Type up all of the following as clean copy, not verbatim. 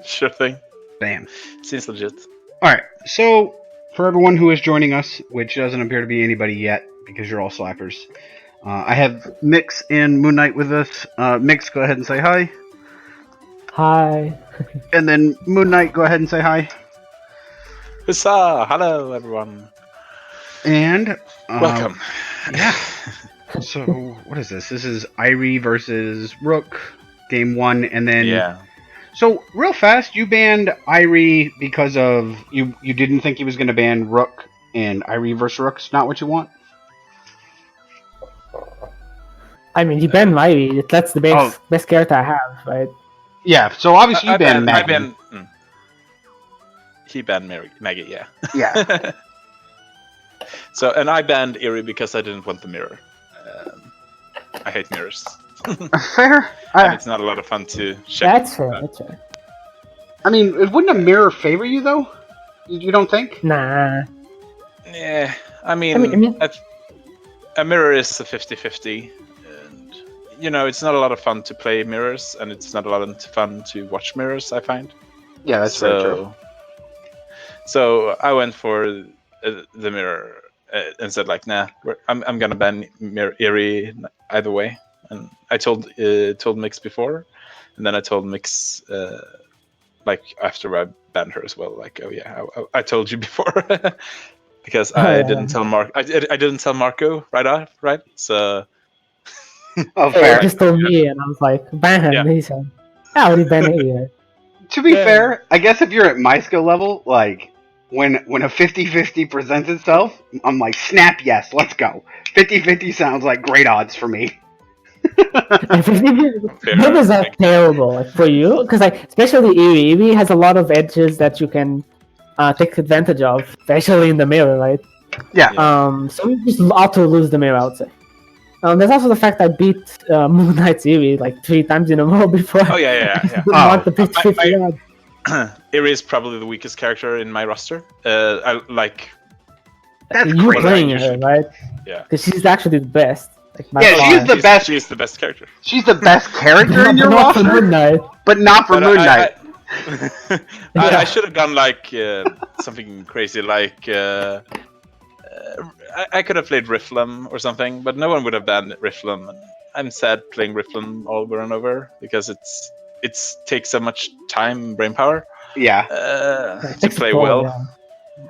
Sure thing. Bam. Seems legit. Alright, so for everyone who is joining us, which doesn't appear to be anybody yet, because you're all slackers, I have Mix and Moon Knight with us. Mix, go ahead and say hi. Hi. And then Moon Knight, go ahead and say hi. Huzzah! Hello, everyone. And Welcome. Yeah. So what is this? This is Irie versus Rook, game 1, and then Yeah. So real fast, you banned Irie because of you didn't think he was going to ban Rook, and Irie versus Rook's not what you want. I mean, you banned Irie. That's the best character I have, right? Yeah. So obviously you banned Maggie. He banned Maggie. Yeah. Yeah. So and I banned Eerie because I didn't want the mirror. I hate mirrors. Fair. And it's not a lot of fun to check. That's fair. That's fair. I mean, wouldn't a mirror favor you though? You don't think? Nah. Yeah. I mean, a mirror is a 50-50, and it's not a lot of fun to play mirrors, and it's not a lot of fun to watch mirrors. I find. Yeah, that's very true. So I went for the mirror and said like, nah, I'm gonna ban Eerie either way. And I told Mix before, and then I told Mix like after I banned her as well. Like, oh yeah, I told you before because I didn't tell I didn't tell Marco right? So oh, fair. He just told me, and I was like, ban him. Yeah. He said, I already banned it. To be fair, I guess if you're at my skill level, like when a 50-50 presents itself, I'm like, snap, yes, let's go. 50-50 sounds like great odds for me. Mirrors are terrible for you, because especially Eerie has a lot of edges that you can take advantage of, especially in the mirror, right? Yeah. So you just auto lose the mirror, I would say. There's also the fact I beat Moon Knight's Eerie like 3 times in a row before. Oh yeah. Didn't want the 50-50 Eerie is probably the weakest character in my roster. I like. That's you crazy. playing her, right? Yeah. Because she's actually the best. She's the best. She's the best character. She's the best character in your roster, Moon Knight. but not for Moon Knight. I should have gone like something crazy, like I could have played Rifflem or something, but no one would have banned Rifflem. And I'm sad playing Rifflem over and over because it takes so much time and brain power. Yeah. To play well.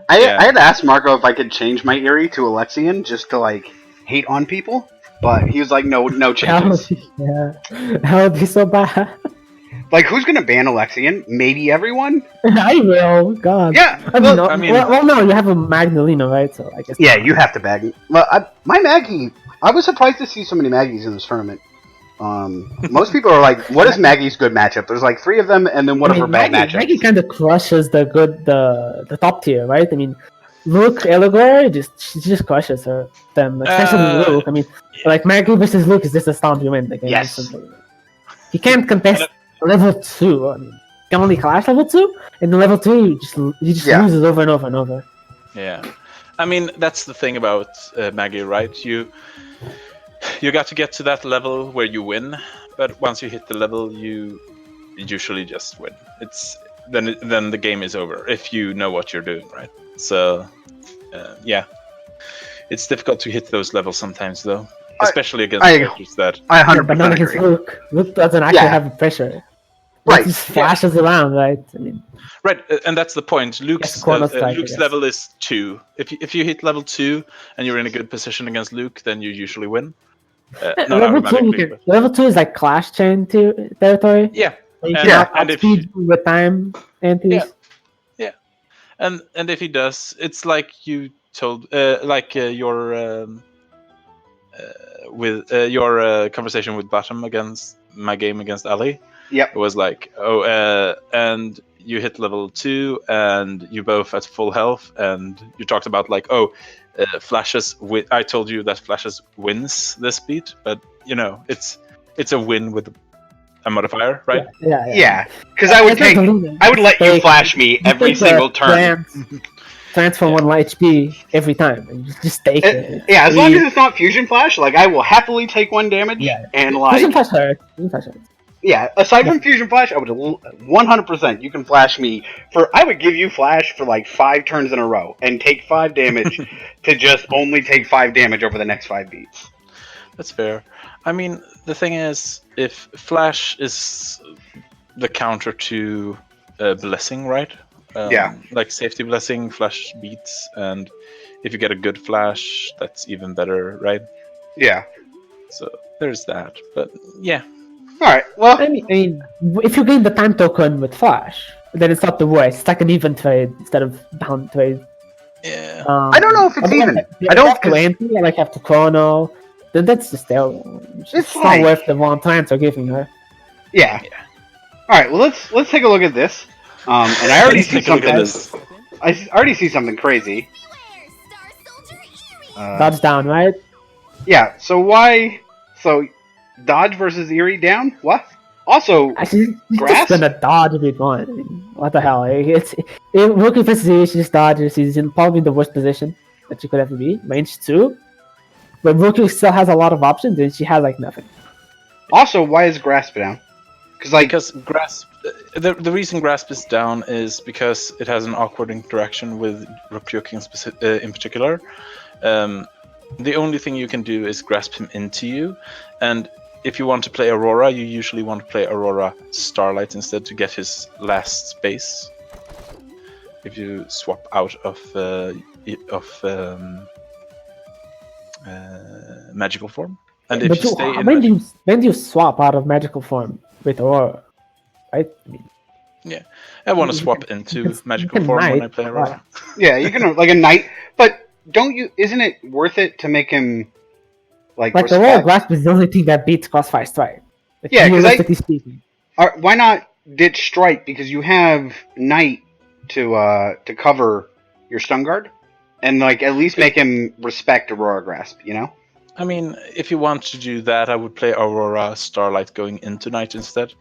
Yeah. I had asked Marco if I could change my Eerie to Alexian just to like hate on people, but he was like, no changes. That would be so bad. Like, who's gonna ban Alexian? Maybe everyone? I will. God. Yeah. Well, no, you have a Magdelina, right? So I guess. Yeah, you have to bag. Well, my Maggie. I was surprised to see so many Maggies in this tournament. Most people are like, "What is Maggie's good matchup?" There's like 3 of them, and then one of her bad matchups. Maggie kind of crushes the top tier, right? I mean, Luke, Eligor, she just crushes them, especially Luke. I mean, like Maggie versus Luke is just a stomp you win the game. Yes. You can't contest level 2. I mean, you can only clash level 2, and then level 3 you just lose it over and over and over. Yeah, I mean that's the thing about Maggie, right? You got to get to that level where you win, but once you hit the level, you usually just win. Then the game is over if you know what you're doing, right? So, yeah, it's difficult to hit those levels sometimes, though, especially against characters that. I 100% but not against agree. Luke. Luke doesn't actually have the pressure. Right. He just flashes around, right? I mean. Right, and that's the point. Luke's level is 2. If you hit level 2 and you're in a good position against Luke, then you usually win. Level 2 is like Clash Chain territory. Yeah. And if with time antis. Yeah. And if he does, it's like you told your conversation with Bottom against my game against Ali. Yep. It was like, and you hit level 2 and you both at full health, and you talked about like, flashes. I told you that flashes wins this beat, but it's a win with a modifier, right? Yeah. Because I would let you flash me every single turn. Transfer 1 HP every time, and just take it. Yeah, as long as it's not fusion flash, like I will happily take 1 damage. Yeah. And like fusion flash hurts. Yeah, aside from Fusion Flash, I would 100% you can flash me I would give you Flash for like 5 turns in a row and take 5 damage to just only take 5 damage over the next 5 beats. That's fair. I mean, the thing is, if Flash is the counter to Blessing, right? Yeah. Like Safety Blessing, Flash beats, and if you get a good Flash, that's even better, right? Yeah. So there's that. But yeah. Alright, well... I mean, if you gain the time token with Flash, then it's not the worst. It's like an even trade instead of down trade. Yeah. I don't know if it's even. I don't have to anti, I like have to chrono. Then that's just terrible. It's not like... worth the one time for giving her. Yeah. Alright, well let's take a look at this. And I already see something. I already see something crazy. Dodge down, right? Yeah. So why? So dodge versus Eerie down? What? Also, she's grass. Just gonna dodge if you want. I mean, what the hell? It's Rookie versus Eerie. She just dodges. She's in probably the worst position that she could ever be. Range 2. But Rookie still has a lot of options, and she has like nothing. Also, why is Grasp down? Because Grasp, the reason Grasp is down is because it has an awkward interaction with Rukyuk in particular. The only thing you can do is grasp him into you, and if you want to play Aurora, you usually want to play Aurora Starlight instead to get his last space. If you swap out of magical form, and if you stay in when do you swap out of magical form with Aurora? Right? Yeah, I want to swap into magical form when I play Aurora. Yeah, you can like a knight, but don't you? Isn't it worth it to make him like the Aurora Grasp is the only thing that beats Crossfire Strike? Like, yeah, realistically speaking. Why not ditch Strike? Because you have Knight to cover your stun guard, and like at least make him respect Aurora Grasp. You know. I mean, if you want to do that, I would play Aurora Starlight going into Knight instead.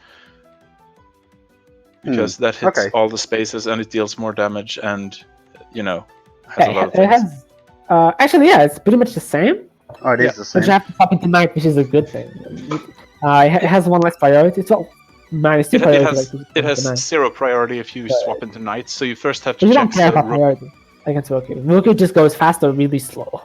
Because that hits all the spaces and it deals more damage and, has a lot of things. Actually, yeah, it's pretty much the same. Oh, it is the same. But you have to swap into Knight, which is a good thing. It has one less priority. It's minus 2 priority. It has 0 priority if you swap into Knight, so you first have to check. You check don't care about priority against Rukyuk. Rukyuk just goes fast or really slow.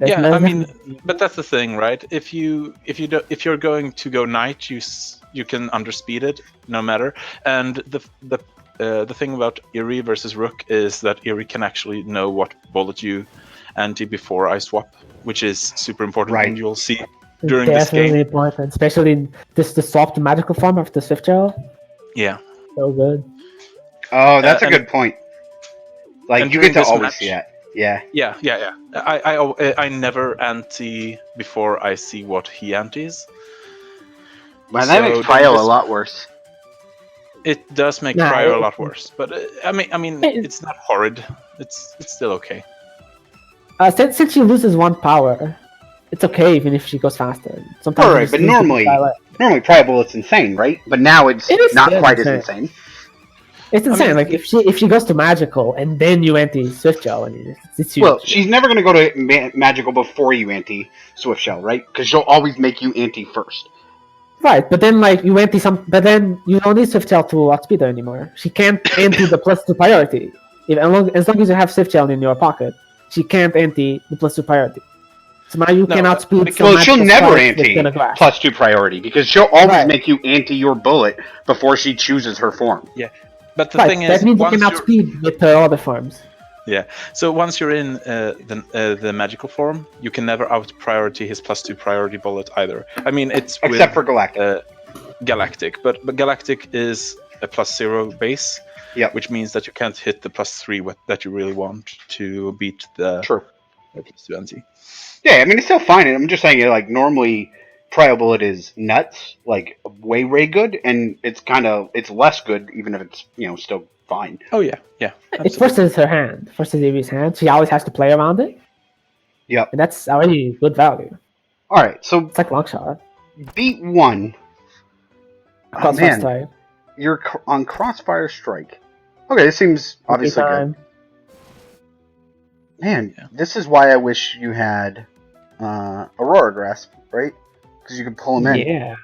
I mean, but that's the thing, right? If you're going to go Knight, you can underspeed it no matter. And the thing about Eerie versus Rook is that Eerie can actually know what bullet you anti before I swap, which is super important. Right. And you'll see during this game. Definitely important, especially in the swap to magical form after Swift Gel. Yeah. So good. Oh, that's a good point. Like you get to always see that. Yeah. Yeah. I never anti before I see what he antis. Man, that makes Cryo a lot worse. It does make Cryo a lot worse, but I mean, it's not horrid. It's still okay. Since she loses 1 power, it's okay even if she goes faster. Sometimes right, but normally Cryo Bullet's insane, right? But now it's not quite as insane. It's insane. Like if she goes to magical and then you anti Swift Gel, I mean, it's huge. Well, she's never going to go to magical before you anti Swift Gel, right? Because she'll always make you anti first. Right, but then like you anti but then you don't need Swift Gel to outspeed her anymore. She can't anti the +2 priority. As long as you have Swift Gel in your pocket, she can't anti the +2 priority. So now you can outspeed. Well, she'll never anti +2 priority because she'll always make you anti your bullet before she chooses her form. Yeah. But the thing is, that means you can outspeed with her other forms. Yeah. So once you're in the magical form, you can never out priority his +2 priority bullet either. I mean, it's except for Galactic. Galactic, but Galactic is a +0 base, which means that you can't hit the +3 that you really want to beat the +2 anti. Yeah, I mean it's still fine. I'm just saying, like normally, Cryo Bullet is nuts, like way good, and it's less good, even if it's still fine. Oh yeah. It forces her hand, forces Evie's hand. She always has to play around it. Yep, and that's already good value. All right, so it's like long shot. Beat 1. Crossfire Strike. You're on Crossfire Strike. Okay, this seems obviously good. Man, this is why I wish you had Aurora Grasp, right? Because you can pull him in. Yeah.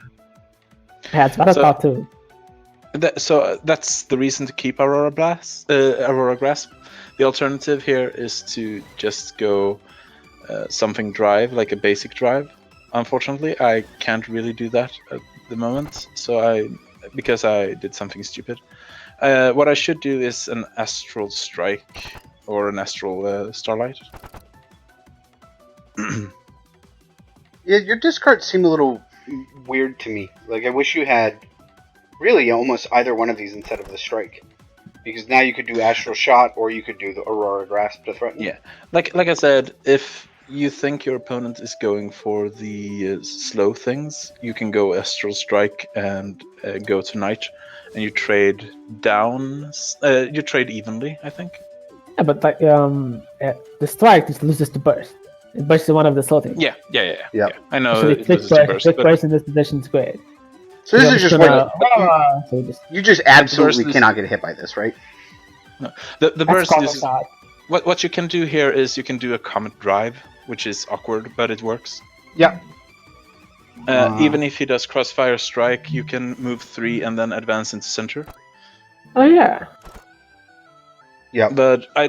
That's what I So- thought too. So that's the reason to keep Aurora Grasp. The alternative here is to just go something drive, like a basic drive. Unfortunately, I can't really do that at the moment. Because I did something stupid. What I should do is an Astral Strike or an Astral Starlight. Yeah, your discards seem a little weird to me. Like, I wish you had really almost either one of these instead of the strike, because now you could do Astral Shot or you could do the Aurora Grasp to threaten. Yeah, like I said, if you think your opponent is going for the slow things, you can go Astral Strike and go to Knight, and you trade down. You trade evenly, I think. Yeah, but like the strike just loses to burst. It bursts is one of the slow things. Yeah. Yep. I know Actually, it loses to burst, quick but burst in this position is great. So this is just what So you just absolutely versus- cannot get hit by this, right? the that's burst called a is shot. what you can do here is you can do a Comet Drive, which is awkward, but it works. Yeah. Even if he does Crossfire Strike, you can move 3 and then advance into center. Oh yeah. Yeah. But I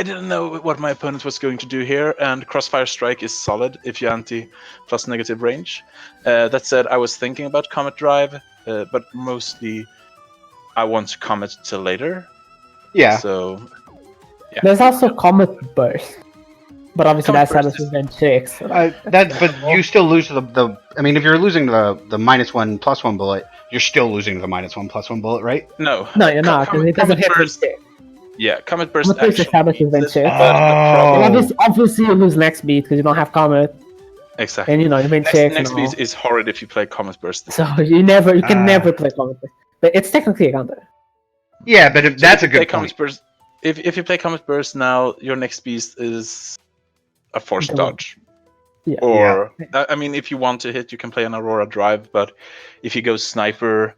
didn't know what my opponent was going to do here, and Crossfire Strike is solid if you anti plus negative range. That said, I was thinking about Comet Drive, but mostly I want to Comet till later. Yeah. So yeah. There's also Comet Burst. But obviously Comet that's Burst establishes then 6. So But you still lose to the. I mean, if you're losing the -1/+1 bullet, you're still losing to the -1/+1 bullet, right? No. no, you're not, because it doesn't Comet hit Burst. 6. Yeah, Comet Burst Comet Burst actually establishes means then it, 6. but the Oh. problem Obviously you lose next beat because you don't have Comet, exactly. and you main Next 6 next and all. beat is horrid if you play Comet Burst. So you can Ah. never play Comet Burst. But it's technically a counter. Yeah, but So that's a if you play good Comet point. Burst, if you play Comet Burst now, your next beast is a forced Double. dodge. Yeah. Or I mean, if you want to hit, you can play an Aurora Drive. But if you go Sniper,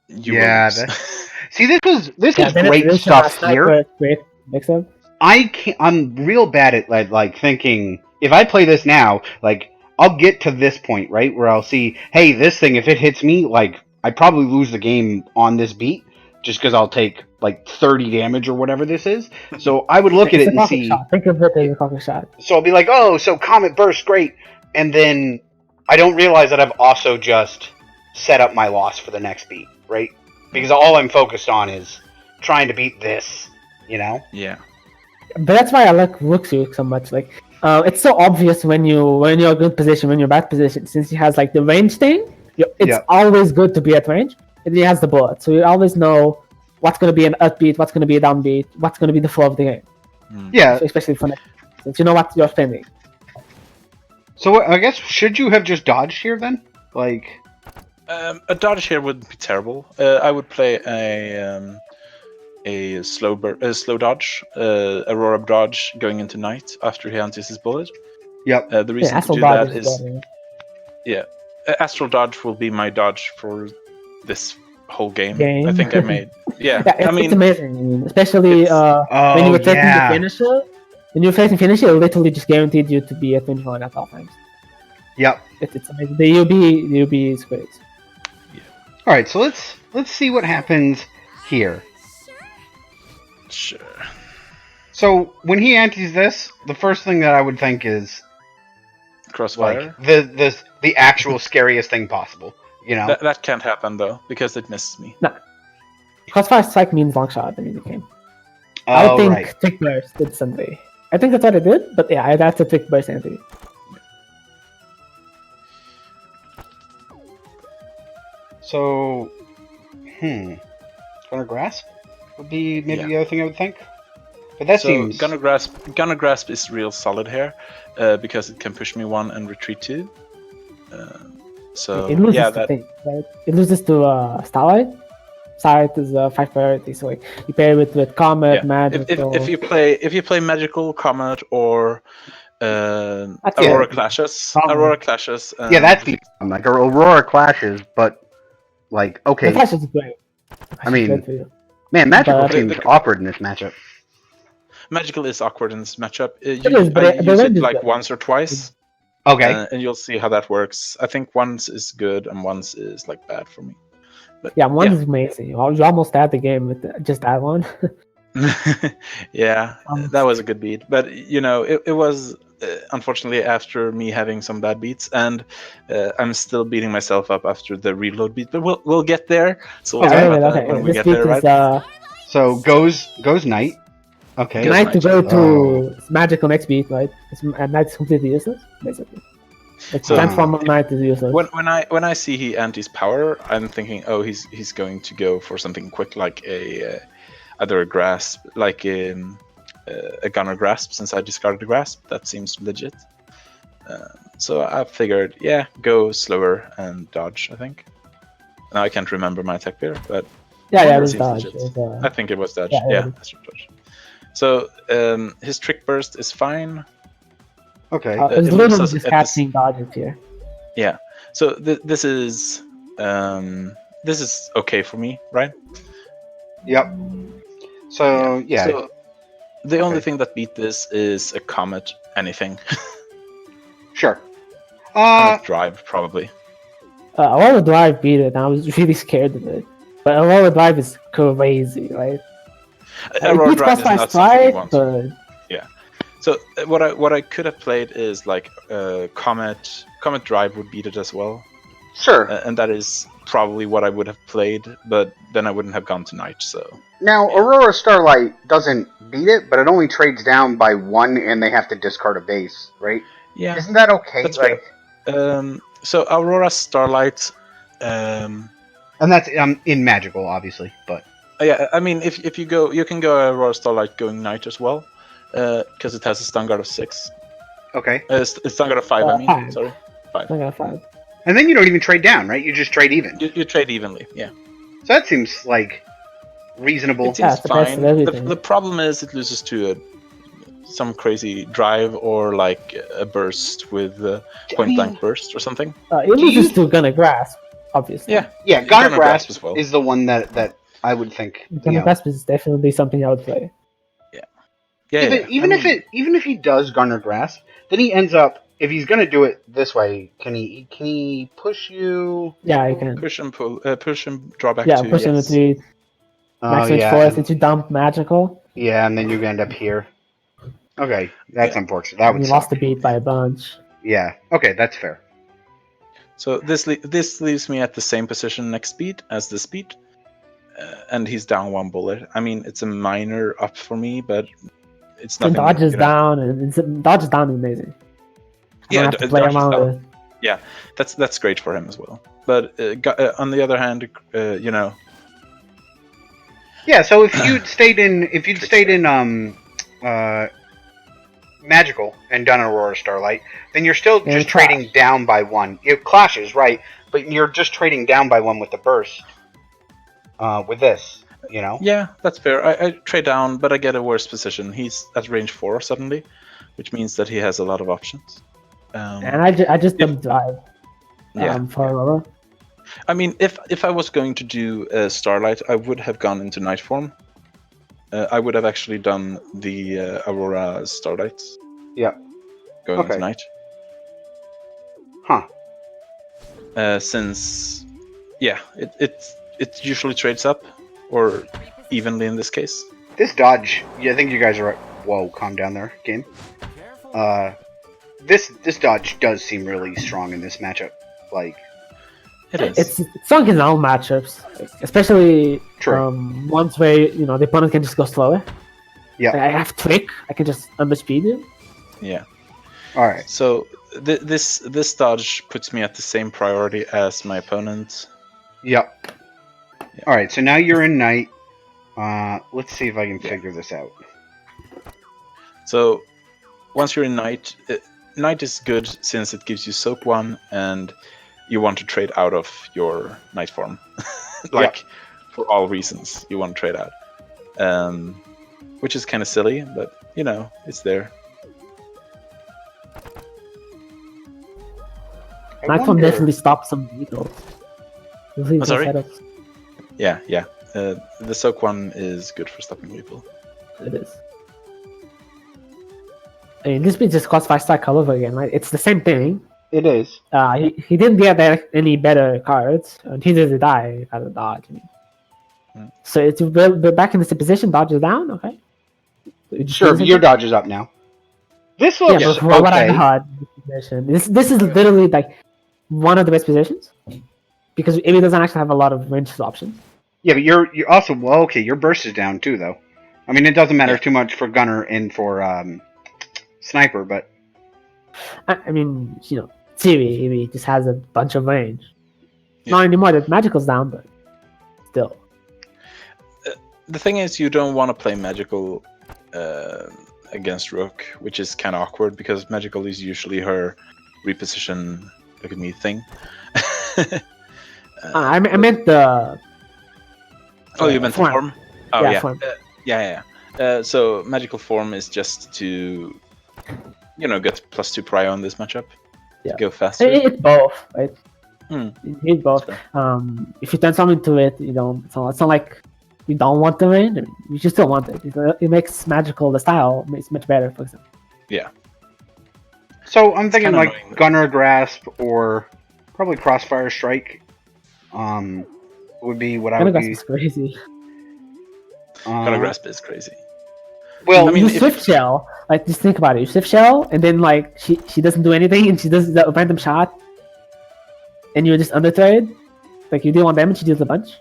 you will Yeah, lose. See, this is then great it's stuff sniper, here. Great mix-up. I'm real bad at like thinking. If I play this now, like I'll get to this point right where I'll see, hey, this thing if it hits me, like I probably lose the game on this beat just because I'll take like 30 damage or whatever this is. So I would look at It's it a and pocket see. shot. Think of it as a pocket shot. So I'll be like, oh, so Comet Burst, great, and then I don't realize that I've also just set up my loss for the next beat, right? Because all I'm focused on is trying to beat this, you know? Yeah. But that's why I like Rukyuk so much. Like, it's so obvious when you're in a good position, when you're bad position, since he has like the range thing. It's Yeah. always good to be at range, and he has the bullet, so you always know what's going to be an upbeat, what's going to be a downbeat, what's going to be the flow of the game. Yeah. So especially for next, since you know what you're spending. So I guess should you have just dodged here then? Like, A dodge here would be terrible. I would play a slow dodge, Aurora dodge going into Knight after he antis his bullet. yep. The reason to Astral do Dodge that is is good, Astral dodge will be my dodge for this whole game. Game. I think I made. Yeah, yeah, I mean, it's amazing, especially Oh, when you were taking yeah. the finisher. When you're facing finisher, it literally just guaranteed you to be at 21 at all times. Yep. It's amazing. The UB is great. All right, so let's see what happens here. sure. So when he antis this, the first thing that I would think is Crossfire. like the actual scariest thing possible. You know? That can't happen though because it misses me. Crossfire Strike means long shot in the game. I Oh, think right. Tick Burst did something. I think that's what it did, but yeah, I'd have to Tick Burst anti. So, Gunner Grasp would be maybe Yeah. the other thing I would think. But that So seems Gunner Grasp is real solid here because it can push me 1 and retreat 2. So It loses yeah, to that thing, right? It loses to Starlight. Starlight is 5 priority, so like you pair it with Comet, yeah. Magical. If you play Magical Comet or That's Aurora good. Clashes, Comet. yeah, that's the like Aurora clashes, but like The okay, Flash is great. The Flash I is mean, great for you. man, magical But- seems awkward in this matchup. Magical is awkward in this matchup. is, but I the use range it is like good. once or twice. Okay. and you'll see how that works. I think once is good and once is like bad for me. But Yeah, one is amazing. You almost had the game with just that one. yeah, Almost. that was a good beat. But it was unfortunately after me having some bad beats, and I'm still beating myself up after the reload beat. But we'll get there. So we'll Yeah, talk wait, about wait, that okay. when we This get beat there, is right? So goes knight. Okay. Goes knight to knight, go to magical next beat, right? Knight's completely useless, basically. Like So- transform on knight is useless. When I see he antis power, I'm thinking, oh, he's going to go for something quick like either a grasp, like a gunner grasp, since I discarded the grasp. That seems legit. So I figured, yeah, go slower and dodge. I think. Now I can't remember my attack pair, but Yeah, it it was seems dodge. legit. It was, I think it was dodge. yeah, Yeah, that's dodge. So his trick burst is fine. Okay. it was it literally leaves us just at catching dodges here. Yeah. So this is okay for me, right? Yep. So yeah. So the only Okay. thing that beat this is a comet anything. Sure. Comet drive probably. Aurora Drive beat it, and I was really scared of it. But Aurora Drive is crazy, right? Aurora It beats drive is Crossfire not something you Strike, want. but So what I could have played is like comet drive would beat it as well, Sure. and that is probably what I would have played, but then I wouldn't have gone to knight. So Now, Aurora Starlight doesn't beat it, but it only trades down by 1, and they have to discard a base, right? yeah, Isn't that okay? that's fair. So Aurora Starlight. And that's in magical, obviously, but Yeah, I mean, if you go, you can go Aurora Starlight going knight as well, because it has a stun guard of 6. okay. It's stun guard of 5. I mean, 5. sorry, 5. I got 5. And then you don't even trade down, right? You just trade even. You trade evenly. Yeah, So that seems like reasonable. it seems it's the best fine. of everything. The problem is it loses to some crazy drive or like a burst with point blank burst or something. It loses to Gonna Grasp, obviously. Yeah, Yeah, Gunner Gunner Grasp Grasp as well. is the one that I would think. Gonna Grasp is definitely something I would play. Yeah, Even if he does Garner Grasp, then he ends up. If he's gonna do it this way, can he push you? Yeah, I can. push and pull, push and draw back. Yeah, to, push him yes. into max range yeah, force into dump magical. yeah, and then you end up here. Okay, that's Yeah. unfortunate. That would You suck. lost the beat by a bunch. Yeah. Okay, that's fair. So this leaves me at the same position next beat as this beat, and he's down 1 bullet. I mean, it's a minor up for me, but it's And nothing. dodge is down, and dodge is down is amazing. I don't have to play dodge is around down. with it. That's great for him as well. But on the other hand, Yeah. So if you'd stayed in magical and done Aurora Starlight, then you're still Yeah, just clash. trading down by 1. It clashes, right? But you're just trading down by 1 with the burst. With this, you know. yeah, that's fair. I trade down, but I get a worse position. He's at range 4 suddenly, which means that he has a lot of options. And I just dumped drive Yeah. for Aurora. I mean, if I was going to do Starlight, I would have gone into Night form. I would have actually done the Aurora Starlights. Yeah. Going Okay. into Night. Huh. Since, yeah, it usually trades up, or evenly in this case. This dodge. Yeah, I think you guys are. Whoa, calm down there, game. This dodge does seem really strong in this matchup. Like, It is. It's strong in all matchups, especially True. ones where the opponent can just go slower. Yeah. I have trick. I can just underspeed him. Yeah. all right. So this dodge puts me at the same priority as my opponent. Yep. Yeah. All right. So now you're in knight. Let's see if I can figure this out. So once you're in Knight, Knight is good since it gives you soak 1 and you want to trade out of your Knight form. For all reasons, you want to trade out. Which is kind of silly, but it's there. Nightform definitely stops some vehicles. sorry? Setups. Yeah. The soak 1 is good for stopping people. It is. I mean, this beat just cost 5 strike all over again, right? It's the same thing. It is. He didn't get any better cards, and he didn't die out of dodge. I mean. So it's back in this position, dodges down, okay? So you just Sure, lose your it? dodge is up now. This Yeah, looks but for what I okay. got, this is literally like one of the best positions because Amy doesn't actually have a lot of range options. Yeah, but you're also well. Okay, your burst is down too, though. I mean, it doesn't matter Yeah. too much for gunner and for sniper, but I mean, theory, Amy just has a bunch of range. Yeah. Not anymore that Magical's down, but still. The thing is, you don't want to play magical against Rook, which is kind of awkward because magical is usually her reposition, look at me thing. I meant the. Oh, you meant the form? Oh, Yeah, yeah. form. So magical form is just to, get +2 prio on this matchup. Yeah. To go faster. It's both, right? Hmm. It's both. If you turn something into it, you don't. It's not like you don't want the range. I mean, you just still want it. It makes magical the style makes much better, for example. Yeah. So I'm thinking kinda like annoying. gunner grasp or probably crossfire strike. Would be what I would be. It's crazy. Gonna grasp is crazy. Well, I mean, you Swift Shell, like just think about it. You Swift Shell, and then like she doesn't do anything, and she does the random shot, and you just undertrade. Like you deal 1 damage, she deals a bunch.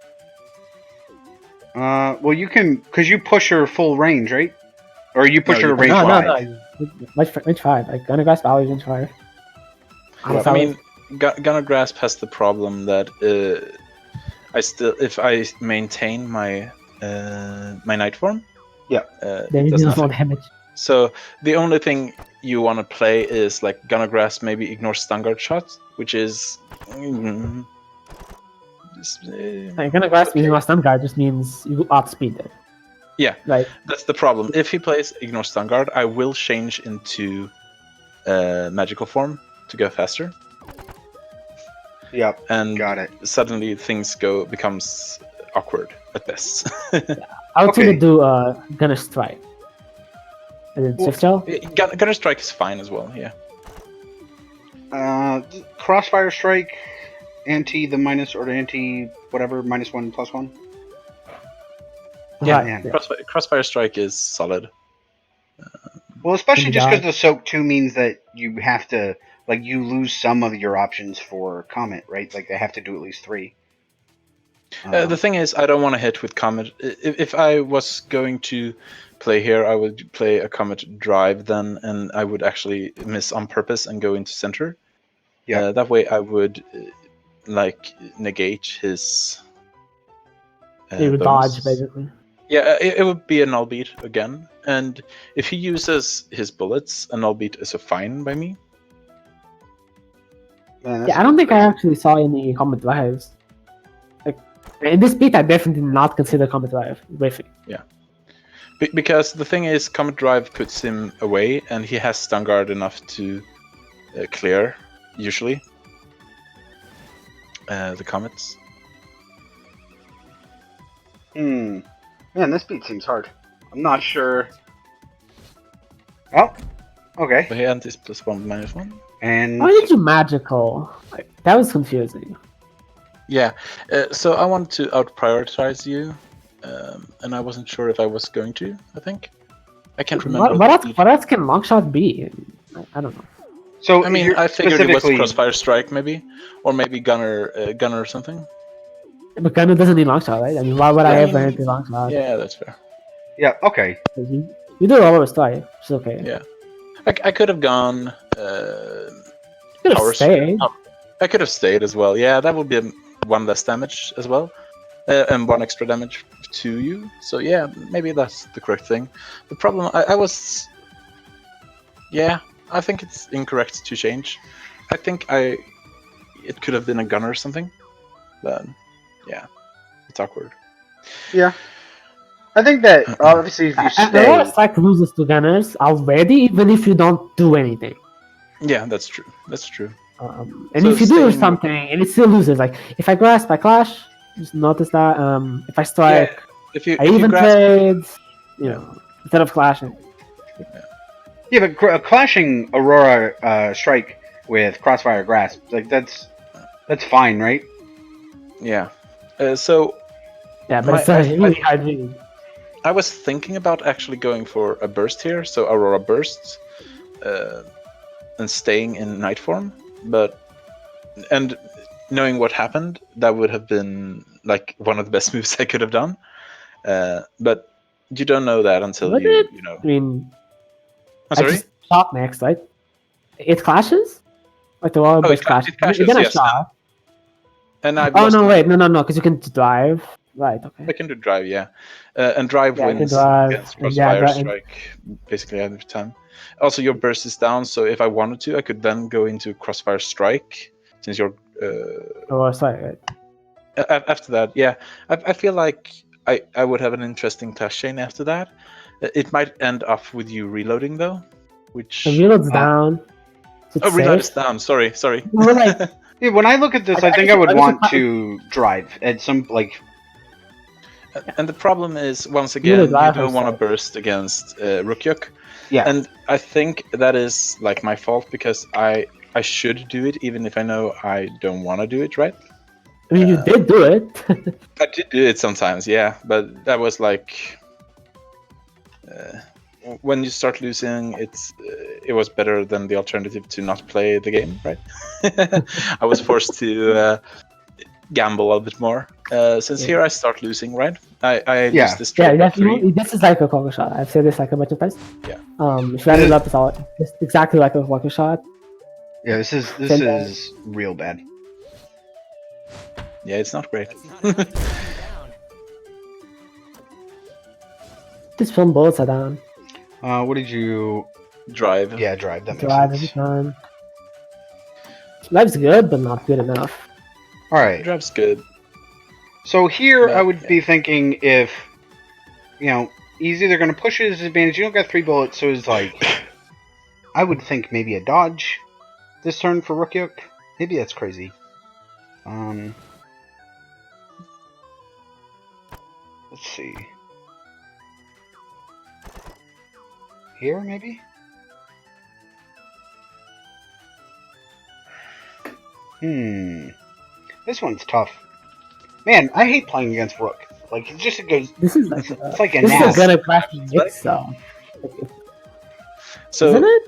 well, you can because you push her full range, right? Or you push her you range No, wide. range 5. Like Gunner Grasp always range 5. I mean, Gunner Grasp has the problem that if I maintain my my Night form, then you does deal nothing. 1 damage. So the only thing you want to play is like Gunner Grasp, maybe ignore Stungard shot, which is. Like Gunner Grasp using a stun guard just means you outspeed it. Yeah, Like that's the problem. If he plays ignore Stungard, I will change into magical form to go faster. Yep, And got it. suddenly things becomes awkward at best. I would Okay. say to do Gunner Strike. And then Swift Shell. Gunner Strike is fine as well. Yeah. Crossfire strike, anti the minus or the anti whatever -1/+1. Yeah, Right, man. Crossfire Strike is solid. Well, especially Can you just because die? the soak 2 means that you have to like you lose some of your options for Comet, right? Like they have to do at least 3. The thing is, I don't want to hit with Comet. If I was going to play here, I would play a Comet Drive then, and I would actually miss on purpose and go into center. Yeah. That way, I would negate his. You would bonus. dodge basically. Yeah, it would be a null beat again, and if he uses his bullets, a null beat is a fine by me. Man, Yeah, I don't think I actually saw any Comet Drives. Like in this beat, I definitely did not consider Comet Drive riffing. Because the thing is, Comet Drive puts him away, and he has stun guard enough to clear, usually, the comets. Man, this beat seems hard. I'm not sure. Oh, okay. But he antis +1 -1. And Why did you magical? Like, that was confusing. Yeah, so I wanted to out-prioritize you, and I wasn't sure if I was going to, I think. I can't remember. What else can Longshot be? I don't know. so I mean, you're I figured it was specifically- Crossfire Strike, maybe, or maybe Gunner or something. But Gunner doesn't need Longshot, right? I mean, why would I Yeah, I ever mean, hit the Longshot? Yeah, that's fair. Yeah. Okay. You do a lot of strike. It's okay. Yeah. I could have gone. You could have Power stayed. I could have stayed as well. Yeah, that would be 1 less damage as well, and 1 extra damage to you. So yeah, maybe that's the correct thing. The problem, I was. Yeah, I think it's incorrect to change. I think it could have been a gunner or something, but yeah, it's awkward. Yeah. I think that obviously if you A stay, lot of strike loses to Gunners already, even if you don't do anything. Yeah, that's true. That's true. And So if you do staying- something and it still loses, like if I grasp, I clash. Just notice that. If I strike, If you I if you even grasp, trade. You know, instead of clashing. Yeah, but clashing Aurora Strike with Crossfire Grasp, like that's fine, right? Yeah. So Yeah, but my, it's a really hard read. I was thinking about actually going for a burst here, so Aurora bursts, and staying in night form, and knowing what happened, that would have been like one of the best moves I could have done. But you don't know that until Would it? you know. I mean, I'm I sorry. just shot next, right? It clashes? Like the wall burst clashes. It clashes, Then I yes. shot. And I've Oh lost no, my- wait, no, because you can drive. Right, okay. I can do drive, yeah, and drive Yeah, I can wins drive, against and yeah, Crossfire that- Strike basically every time. Also, your burst is down, so if I wanted to, I could then go into Crossfire Strike since you're. Oh, sorry, right. After that, yeah, I feel like I would have an interesting clash chain after that. It might end up with you reloading though, which The reload's down. So it's reload safe. is down. Sorry. We're like, Yeah, when I look at this, I think I would want to drive at some like. And the problem is, once Really again, you drive don't want to herself. burst against Rukyuk. Yeah. And I think that is like my fault because I should do it even if I know I don't want to do it, right? I mean, you did do it. I did do it sometimes, yeah, but that was like when you start losing, it was better than the alternative to not play the game, right? I was forced to gamble a bit more. Since here I start losing, right? I lose this Yeah, trade by 3. this is like a Quaker shot. I've said this like a bunch of times. Yeah. If you add it up, it's exactly like a Quaker shot. Yeah, this is real bad. Yeah, it's not great. This film bullets are down. What did you Drive. Yeah, drive. That makes Drive every sense. time. Life's good, but not good enough. All right. Drive's good. So here But, I would be thinking if, he's either going to push his advantage. You don't got 3 bullets, so it's like, I would think maybe a dodge this turn for Rukyuk. Maybe that's crazy. Let's see. Here, maybe? This one's tough. Man, I hate playing against Rook. Like, it goes... This is like It's like a this is nap. a gonna grasp mix, so So isn't it?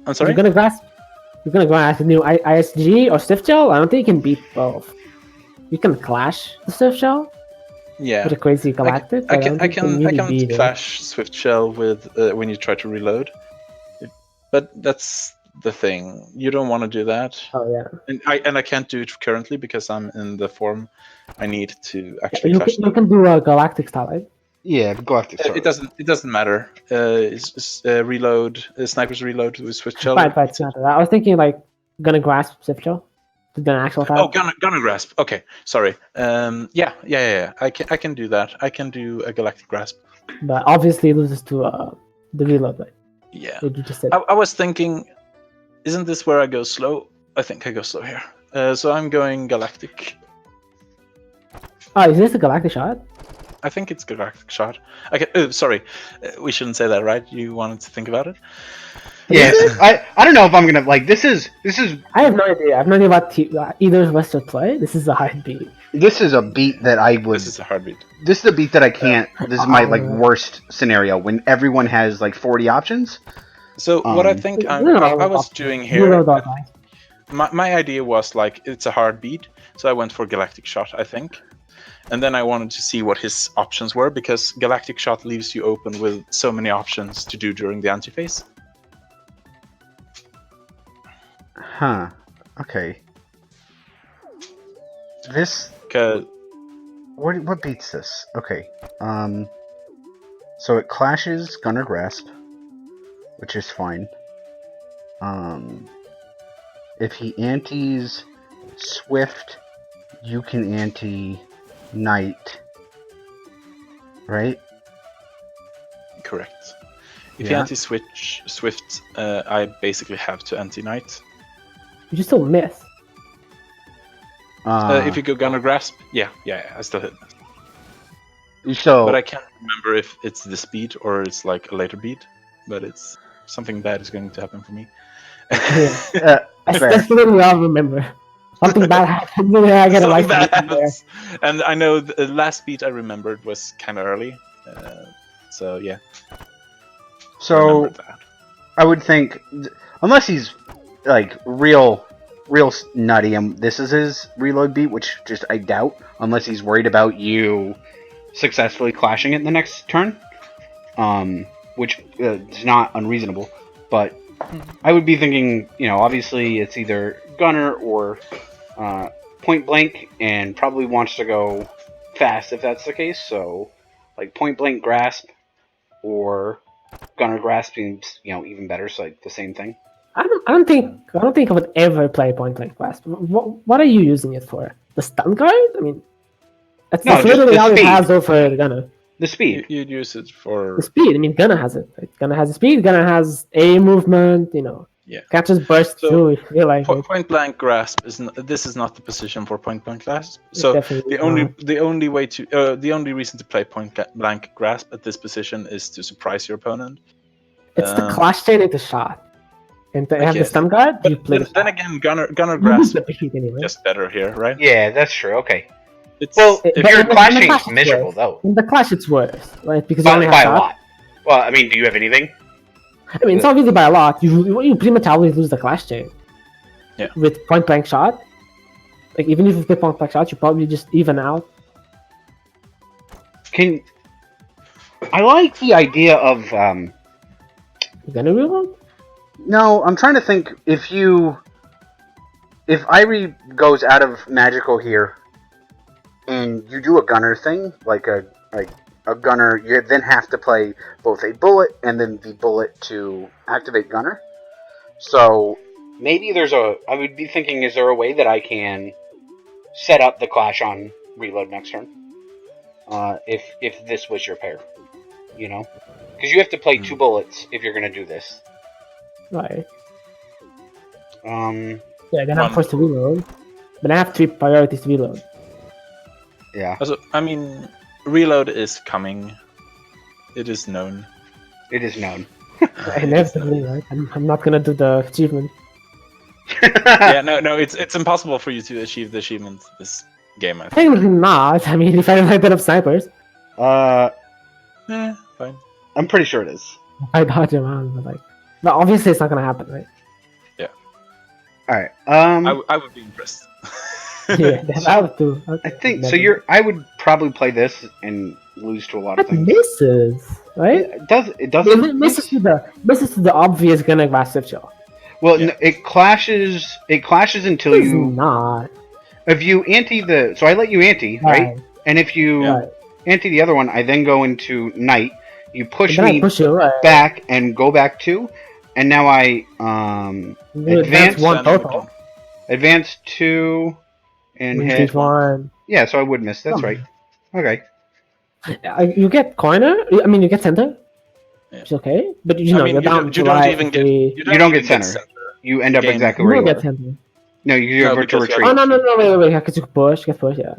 I'm sorry. You're gonna grasp a new ISG or Stiff Gel. I don't think you can beat both. You can clash the Stiff Gel Yeah. with a crazy galactic. I but can don't I think you can really I beat can it. clash Swift Shell with when you try to reload, but that's the thing. You don't want to do that, Oh yeah. and I can't do it currently because I'm in the form I need to actually You clash. can, you can do a galactic style, right? Yeah, Galactic Sword. It doesn't matter. It's reload. Snipers reload with Swift Shell. Right. It's not that. I was thinking like gonna grasp Stiff Gel to do an actual type. Oh, gunner grasp. Okay, sorry. Yeah. I can do that. I can do a galactic grasp. But obviously it loses to the reload, right? Yeah. That you just said. I was thinking, isn't this where I go slow? I think I go slow here. So I'm going galactic. Oh, is this a galactic shot? I think it's galactic shot. Okay. Oh, sorry. We shouldn't say that, right? You wanted to think about it. Yeah, I don't know if I'm gonna like this is I have no idea. I have no idea about either of us to play. This is a hard beat. this is a beat that I would This is a heartbeat. this is a beat that I can't. This is my like worst scenario when everyone has like 40 options. So what I think I was doing Zero here, dot line. my idea was like it's a hard beat, so I went for galactic shot, I think. And then I wanted to see what his options were because galactic shot leaves you open with so many options to do during the anti-phase. Huh. Okay. This Cause what beats this? Okay. So it clashes Gunner Grasp, which is fine. If he antes Swift, you can ante Knight, right? correct. If Yeah. you anti-switch Swift, I basically have to anti-knight. You just still miss. If you go gunner grasp, yeah, I still hit. So But I can't remember if it's the speed or it's like a later beat. But it's something bad is going to happen for me. That's Fair. what we all remember. Something bad happened. I get a Something life bad from there. happens. And I know the last beat I remembered was kind of early. So yeah. So remembered that. I would think, unless he's like real nutty, and this is his reload beat, which just I doubt, unless he's worried about you successfully clashing it in the next turn, which is not unreasonable. But I would be thinking, obviously it's either Gunner or Point Blank, and probably wants to go fast if that's the case. So, like Point Blank Grasp or Gunner Grasp seems, even better. So like the same thing. I don't think I would ever play Point Blank Grasp. What are you using it for? The stun guard? I mean, that's No, just literally the all it speed. has over the Gunner. The speed. You'd use it for The speed. I mean, Gunner has it. Right? Gunner has the speed. Gunner has a movement. Yeah. Can't just burst So, through if you feel like it. point blank grasp this is not the position for point blank grasp. So Definitely the only reason to play point blank grasp at this position is to surprise your opponent. It's the clash chain into shot. And to have the guess. stun guard, you But play then again, Gunner the grasp the beat anyway. just better here, right? Yeah, that's true. Okay. It's Well, It- if but you're in the clashing, clash it's it's miserable worse. though. In the clash, it's worse, right? Because you By only have a shot. lot. Well, I mean, do you have anything? I mean, it's obviously by a lot. You pretty much always lose the clash chain. Yeah. With point blank shot, like even if you play point blank shot, you probably just even out. I like the idea of You're gonna reload. No, I'm trying to think if Irie goes out of magical here and you do a gunner thing, like a gunner, you then have to play both a bullet and then the bullet to activate gunner. So maybe I would be thinking, is there a way that I can set up the clash on reload next turn? If this was your pair, because you have to play 2 bullets if you're gonna do this. Right. Yeah, then I'm forced to reload. But I have 3 priorities to reload. Yeah. Also, I mean, reload is coming. It is known. It is known. Inevitably, right? I'm not gonna do the achievement. Yeah, no, it's impossible for you to achieve the achievement this game. I think. Technically not. I mean, if I line up snipers, Fine. I'm pretty sure it is. I dodge around. But obviously it's not gonna happen, right? All right. I would be impressed. Yeah, I would do. I think so. I would probably play this and lose to a lot of That things. misses, right? It doesn't. It misses to the obvious Gunner Grasp shell. Well, Yeah. it clashes. It clashes until It's you. not. If you ante the, so I let you ante, right? And if you Right. ante the other one, I then go into night. You push And then me I push you right. back and go back 2, and now I You advance advance one total. advance 2 and You hit. hit one. Yeah, so I would miss. That's Oh. right. Okay. You get corner. I mean, you get center. Yeah. It's okay, but I mean, you're down you to don't like even get the- You don't get even center. You end up Game. exactly You where don't you get were. center. No, you No, have to because retreat. Oh no, wait, because you get push, yeah.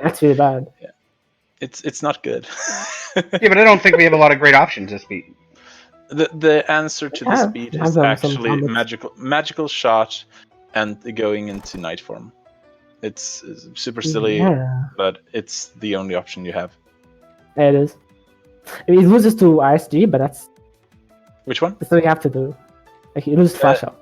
That's really bad. It's not good. Yeah, but I don't think we have a lot of great options this beat. The answer to this Yeah, beat you have is some actually combos. magical shot and going into night form. It's super silly, Yeah, but it's the only option you have. it is. I mean, it loses to ISG, but that's Which one? what you have to do. Like, you lose flash out.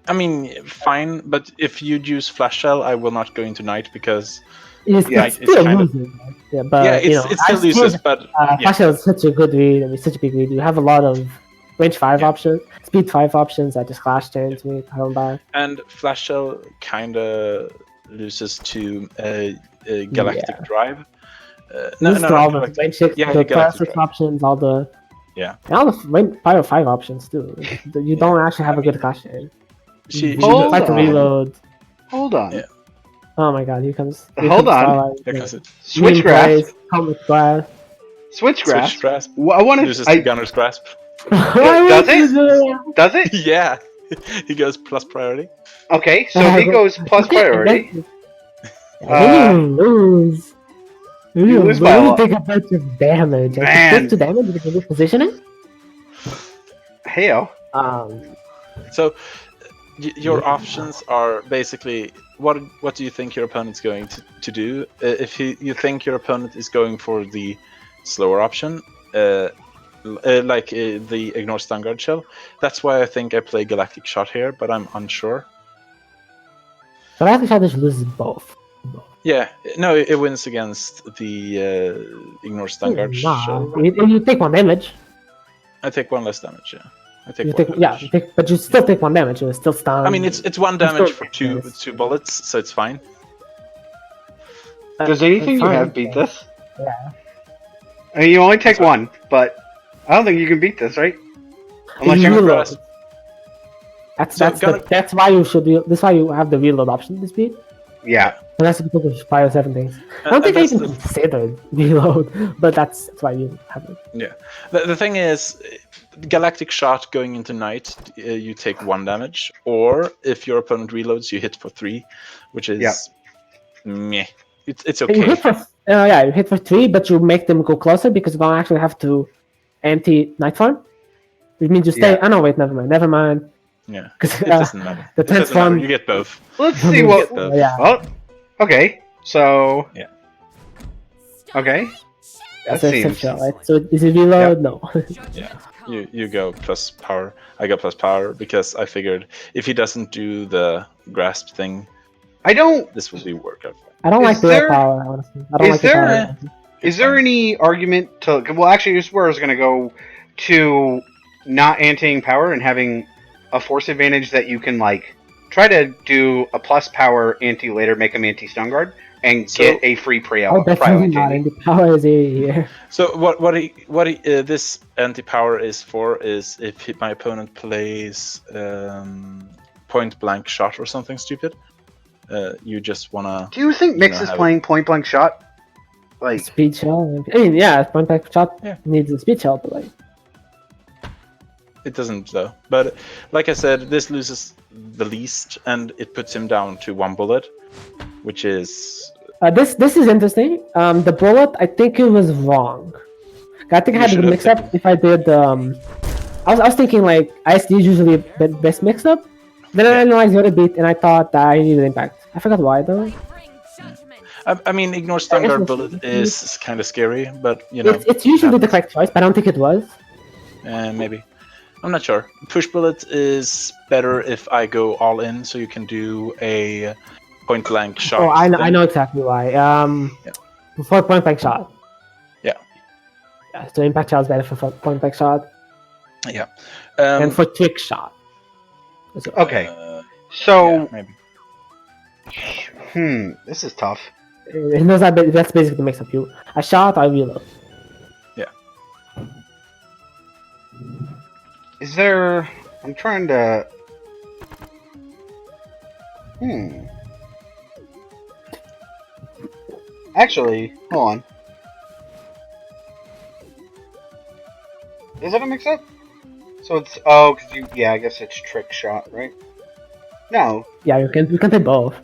I mean, fine, but if you use flash shell, I will not go into night because It's, yeah, it's it's still kind of- losing. Right? Yeah, but yeah, you know, it still ISG loses, but yeah. Flash out is such a good read. I mean, such a big read. You have a lot of range 5 Yeah. options, speed 5 options that just clash chains me, come back. And flash shell kind of loses to galactic drive. Loses to all the Galactic. range 6, Yeah, the Galactic power 6 Drive. options, all the Yeah. and all the power 5 options too. You don't actually have a good clash chain. She Hold Fight to on. reload. Hold on. Yeah. Oh my god, here comes. Hold on. because it Switch grasp. Come with grasp. Switch grasp. switch grasp Well, I want loses to. to gunner's grasp. Does it? Does it? Yeah, he goes plus priority. Okay, so he goes plus priority. Then you lose. You lose by a lot. take a bunch of damage. Man. Take 2 damage with the good positioning. Heyo. So your options are basically what do you think your opponent's going to do? If you think your opponent is going for the slower option, the ignore stun guard shell, that's why I think I play Galactic Shot here, but I'm unsure. Galactic Shot just loses both. Yeah, no, it wins against the ignore stun guard shell. You take 1 damage. I take 1 less damage. Yeah, I take You 1 take, damage. but you still take 1 damage. You're still stunned. I mean, it's 1 damage for still- two bullets, so it's fine. Does anything you have beat this? Yeah. I mean, you only take 1, but I don't think you can beat this, right? Unless You you reload. That's why you should. That's why you have the reload option this beat. Yeah. Unless you put Fire 7 things. I don't think I even considered reload, but that's why you have it. Yeah. The thing is, Galactic Shot going into Night, you take 1 damage, or if your opponent reloads, you hit for 3, which is meh. It's okay. You hit for you hit for 3, but you make them go closer because you don't actually have to anti-night farm. Which means you stay. Yeah. Oh no, wait, never mind. Yeah. Because It doesn't matter. the It doesn't transform. matter. You get both. Let's see what. both. Yeah. Oh, okay. So. Yeah. Okay. That's That a seems. shell, right? So is it reload? No. Yeah. You go plus power. I go plus power because I figured if he doesn't do the grasp thing, I don't. this will be workout. I don't Is like the there- power, honestly. I don't is like the there- power. Is there any argument to? Well, actually, this is where I was going to go to not anteing power and having a force advantage that you can like try to do a plus power anti later, make him anti stun guard, and get a free Oh, definitely not. anti. And the power is here. So this anti-power is for is if my opponent plays point blank shot or something stupid, you just wanna. Do you think Mix is have playing point blank shot? Like, Speed shell. I mean, yeah, point back shot needs a speed shell, but like. It doesn't though. But like I said, this loses the least, and it puts him down to 1 bullet, which is. This is interesting. The bullet, I think it was wrong. I think I had should a have mix up taken- if I did. I was thinking like ISD is usually the best mix up. Then I analyzed the other beat and I thought that I needed impact. I forgot why though. I mean, ignore stun I guess guard it's- bullet is kind of scary, but you know. It's usually the correct choice, but I don't think it was. Maybe. I'm not sure. Push bullet is better if I go all in, so you can do a point blank shot. Oh, I thing. know exactly why. For point blank shot. Yeah. Yeah. So impact shot is better for point blank shot Yeah. and for trick shot. So, okay, yeah, so maybe. this is tough. it knows that's basically the mix up. You a shot, I reload. Is there? I'm trying to. Actually, hold on. Is it a mix-up? So it's because you I guess it's trick shot, right? No, Yeah, you can take both.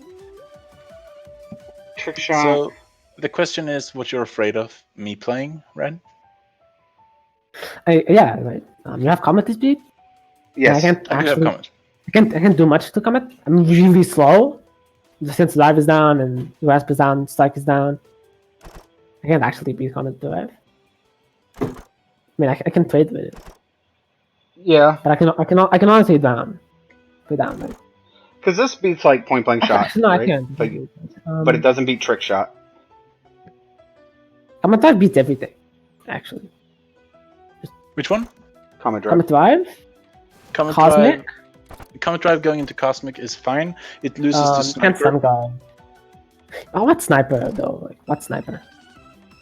trick shot. So the question is, what you're afraid of me playing, right? Yeah, right. You have combat this beat. yes. I can't I do have actually. comment. I can't do much to combat. I'm really slow. Since dive is down and grasp is down, strike is down. I can't actually beat combat dive. I mean, I can trade with it, Yeah, but I can honestly down. Put down, right? because this beats like point blank shot. Actually, no, right? I can't. But it doesn't beat trick shot. Combat drive beats everything. Actually, Which one? Comet drive. combat drive, Comet Cosmic. Drive. Comet Drive going into Cosmic is fine. It loses to and Sniper. some guy. Oh, what sniper though? Like, what sniper?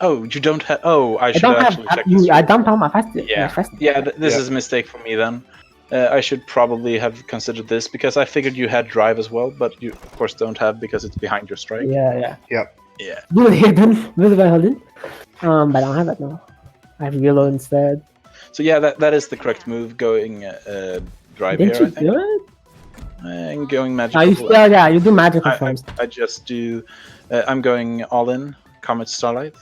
Oh, you don't have. Oh, I I should don't actually have. check this. I dumped all my fast. Yeah. my fast- Yeah, this Yeah. is a mistake for me then. I should probably have considered this because I figured you had drive as well, but you of course don't have because it's behind your strike. Yeah. Yeah. Really hidden. Really well hidden. But I don't have it now. I have reload instead. So yeah, that is the correct move. Going drive Didn't here, you I think. do it? And going magical. You still, yeah, you do magical forms. I just do. I'm going all in Comet Starlight,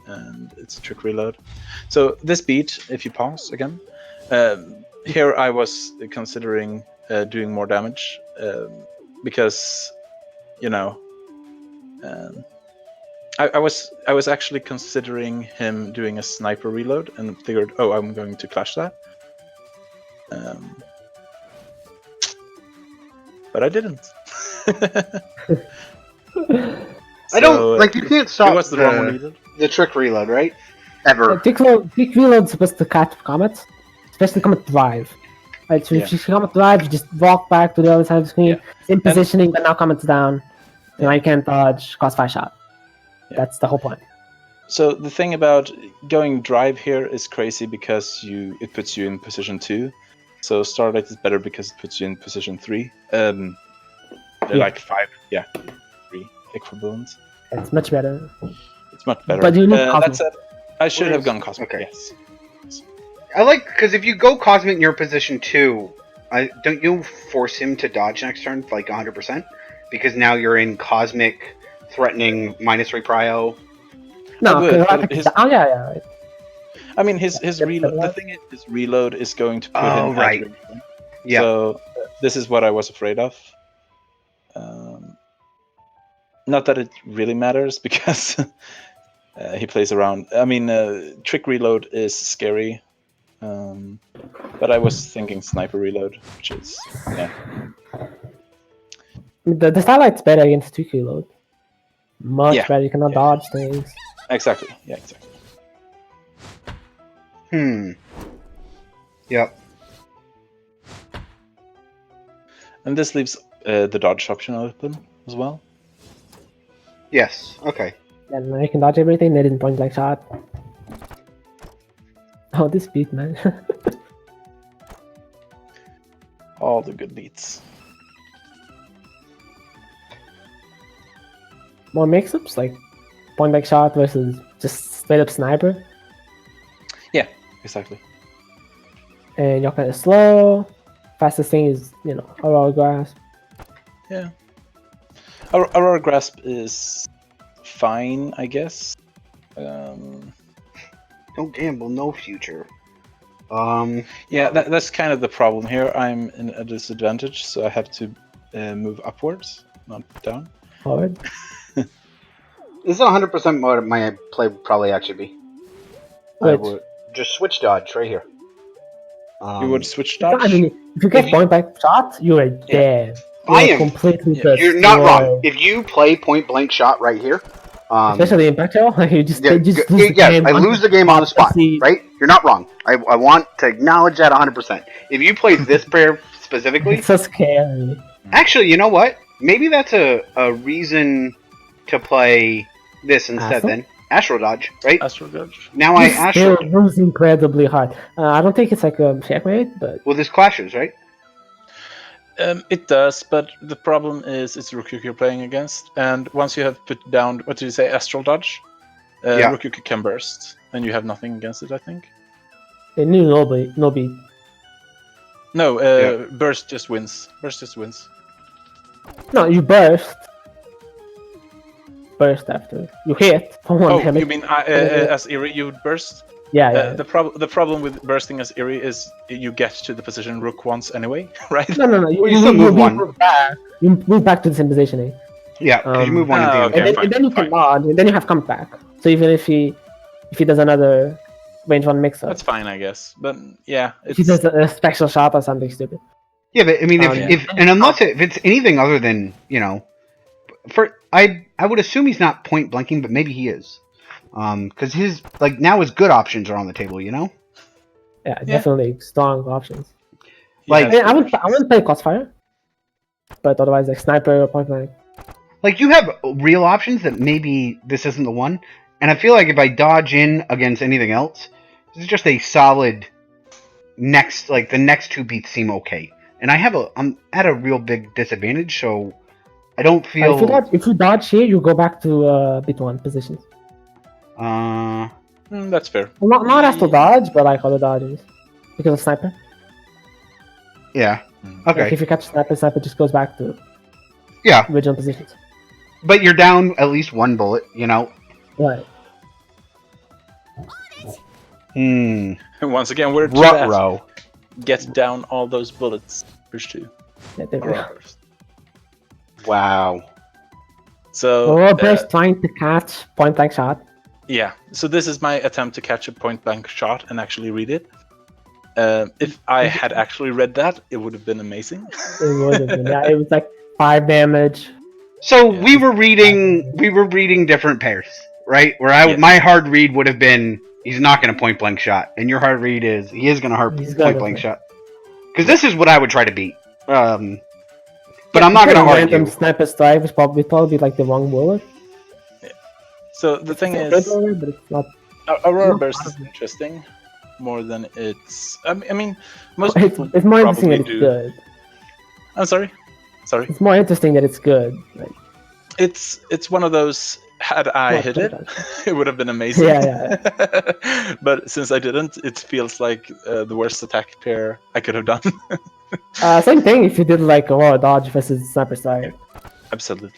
and it's a trick reload. So this beat, if you pause again, here I was considering doing more damage because, you know, um, I was actually considering him doing a sniper reload and figured, oh, I'm going to clash that. But I didn't. I don't like. You can't stop It was the wrong one either. the trick reload, right? Ever. Trick reload's supposed to catch comets, especially comet drive. Right, so if you see comet drive, you just walk back to the other side of the screen. Yeah. Same positioning, but now comet's down. So now you can't dodge crossfire shot. Yeah. That's the whole point. So the thing about going drive here is crazy because it puts you in position 2. So Starlight is better because it puts you in position 3. They're like 5, 3 equivalent. It's much better. It's much better. But you need that Cosmic. said, I should have gone Cosmic. Okay. Yes. I like because if you go Cosmic in your position 2, don't you force him to dodge next turn like 100%? Because now you're in Cosmic, threatening -3 prio. No, good, I but think yeah. Right. I mean, his reload. The thing is, his reload is going to put him right. at range. Yeah. So this is what I was afraid of. Not that it really matters because he plays around. I mean, trick reload is scary, but I was thinking sniper reload, which is The Starlight's better against trick reload. Much better. You cannot dodge things. Exactly. Yeah, exactly. Yep. And this leaves the dodge option open as well. Yes. Okay. And now you can dodge everything. They didn't point blank shot. Oh, this beat, man. All the good beats. More mix-ups, like point blank shot versus just straight up sniper. Yeah, exactly. And you're kind of slow. Fastest thing is, Aurora Grasp. Yeah. Aurora Grasp is fine, I guess. Don't gamble, no future. Yeah, that's kind of the problem here. I'm in a disadvantage, so I have to move upwards, not down. Forward. This is 100% what my play would probably actually be. I Which? would just switch dodge right here. You would switch dodge? I mean, if you get point blank shot, you are dead. I am completely You're not wrong. If you play point blank shot right here, especially Impact Hero, you just I lose the game on the spot, right? You're not wrong. I want to acknowledge that 100%. If you play this pair specifically, it's so scary. Actually, you know what? Maybe that's a reason to play this instead. Then Astral Dodge, right? Astral Dodge. Now I Astral. It moves incredibly hard. I don't think it's like a checkmate, but well, this clashes, right? It does, but the problem is it's Rukyuk you're playing against, and once you have put down, what did you say, Astral Dodge? Rukyuk can burst, and you have nothing against it, I think. It knew nobody. No, burst just wins. Burst just wins. No, you burst. Burst after you hit for one damage. You mean as Eerie you would burst? Yeah. The problem with bursting as Eerie is you get to the position Rook wants anyway, right? No. You still move one. Move back. You move back to the same positioning. Yeah, because you move one okay, and then you can dodge, and then you have come back. So even if he does another range one mix up, that's fine, I guess. But yeah, if he does a special shot or something stupid. Yeah, but I mean, if it's anything other than I would assume he's not point blanking, but maybe he is, because his now his good options are on the table, Yeah, definitely strong options. Like I wouldn't play Crossfire, but otherwise like sniper or point blank. Like you have real options that maybe this isn't the one, and I feel like if I dodge in against anything else, this is just a solid next. Like the next two beats seem okay, and I'm at a real big disadvantage, so I don't feel. If you dodge here, you go back to bit one positions. That's fair. Well, not as to dodge, but like other dodges because of sniper. Yeah. Okay. Like if you catch sniper just goes back to original positions. But you're down at least one bullet, Right. Once again, we're Ruh-roh. get down all those bullets. Push 2. Yeah, there we Or go. ours. Wow. So Aurora Burst trying to catch point blank shot. yeah, so this is my attempt to catch a point blank shot and actually read it. If I had actually read that, it would have been amazing. It would have been. Yeah, it was like 5 damage. So Yeah. we were reading different pairs, right? Where Yes. my hard read would have been he's not going to point blank shot, and your hard read is he is going to He's point gonna blank play. shot. Because this is what I would try to beat. But I'm not going to Random argue. sniper strike was probably like the wrong bullet. So the thing It's a is, good bullet, but it's not. Aurora No, Burst is honestly. interesting more than it's. I mean, most It's, people it's more interesting probably that it's do. good. I'm sorry. It's more interesting that it's good. Like, It's one of those. Had I Well, hit put it, it it would have been amazing. Yeah, But since I didn't, it feels like the worst attack pair I could have done. same thing if you did like Aurora Dodge versus Sniper Strike. Absolutely.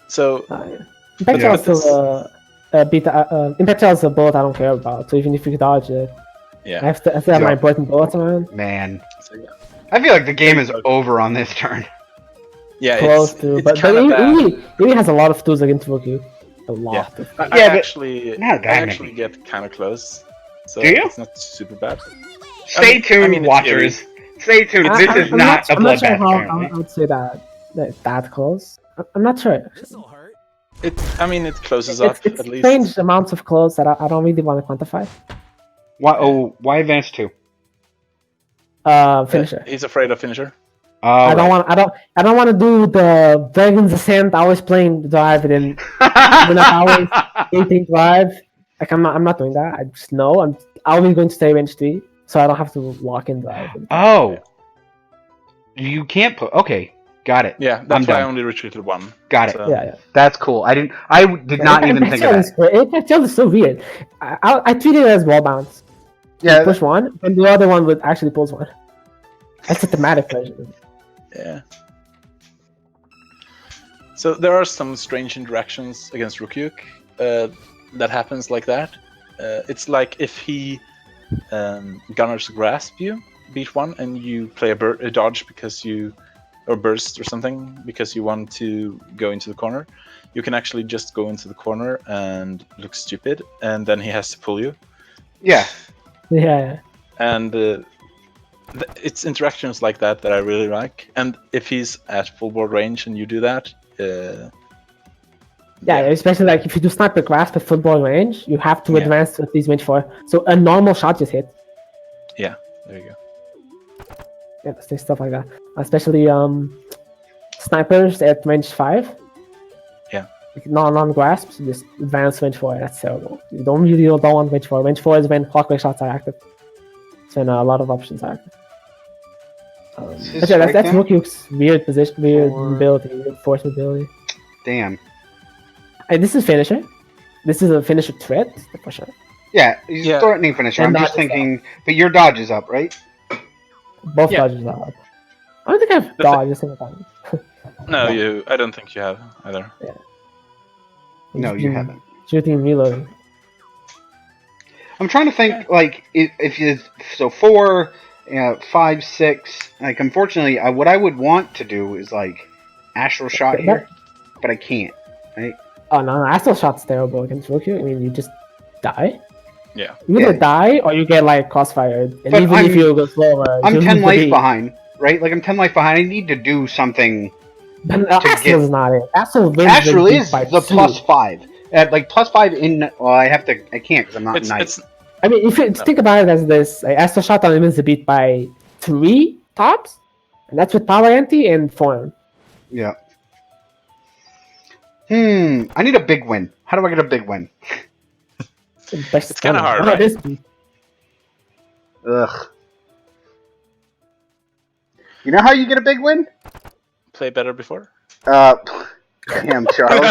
So Impact Yeah, Shell is still Impact Shell is a bullet I don't care about. So even if you dodge it, I yeah. still have my Yeah. important bullets around. Man, So, yeah. I feel like the game is over on this turn. Yeah, Close it's, to, it's but kinda bad. Uri has a lot of tools against Rukyuk. A lot. Yeah. Of, I Yeah, but actually, not that I many. actually get kind of close. So Do you? it's not super bad. Stay tuned, it's watchers. Stay tuned. I- This I'm- is I'm not a I'm not sure bloodbath. how I Apparently. would say that close. I'm not sure. This'll hurt. It closes up It's at least. strange amounts of close that I don't really want to quantify. Why? Oh, why advance 2? Finisher. He's afraid of finisher. I don't want to do the Dragon's Ascent. I was playing drive and then when I was 18 drive. Like I'm not doing that. I just know I'm always going to stay range 3, so I don't have to lock in drive. Oh, you can't put. Okay, got it. Yeah, I'm that's why I done. only retreated 1. Got it. So- Yeah. That's cool. I did not even think of that. Impact Shell is so weird. I treat it as wall bounce. Yeah, Push one, and the other one would actually pulls one. That's a thematic version. Yeah. So there are some strange interactions against Rukyuk that happens like that. It's like if he Gunner's Grasp you, beat 1, and you play a dodge because or burst or something because you want to go into the corner. You can actually just go into the corner and look stupid, and then he has to pull you. yeah. Yeah. And it's interactions like that I really like. And if he's at full board range and you do that, Yeah, especially like if you do sniper grasp at football range, you have to Yeah. advance to at least range 4. So a normal shot just hit. yeah, there you go. Yeah, stuff like that. Especially snipers at range 5. Yeah. Like non-grasps, you just advance range 4. That's terrible. You don't want range 4. Range 4 is when clockwise shots are active. It's when a lot of options are active. But yeah, that's Rukyuk's weird position, weird ability, weird force ability. Damn. And this is finisher. This is a finisher threat, for sure. Yeah, he's Yeah. threatening finisher. And I'm just dodge is thinking, but your dodge is up, right? Both Yeah. dodges are up. I don't think I've dodged a single time. No, I don't think you have either. No, you haven't. Shooting and reloading. I'm trying to think, like, if you so 4, 5, 6. Like, unfortunately, what I would want to do is like astral shot here, but I can't. Right? Oh no, Astral Shot's terrible against Rukyuk. I mean, you just die. Yeah. You either Yeah. die or you get like crossfired. And But even if you go slower, I'm you 10 lose the life beat. behind, right? Like, I'm 10 life behind. I need to do something. But to Astral's get- not it. Astral wins Astral the beat is by the 2. +5. Like, +5 in. Well, I can't because I'm not knight. It's I mean, if you think about it as this, like, Astral Shot only wins the beat by 3 tops, and that's with power anti and form. Yeah. I need a big win. How do I get a big win? It's kinda hard, Look at right? this beat. Ugh. You know how you get a big win? play better before. Damn, Charles.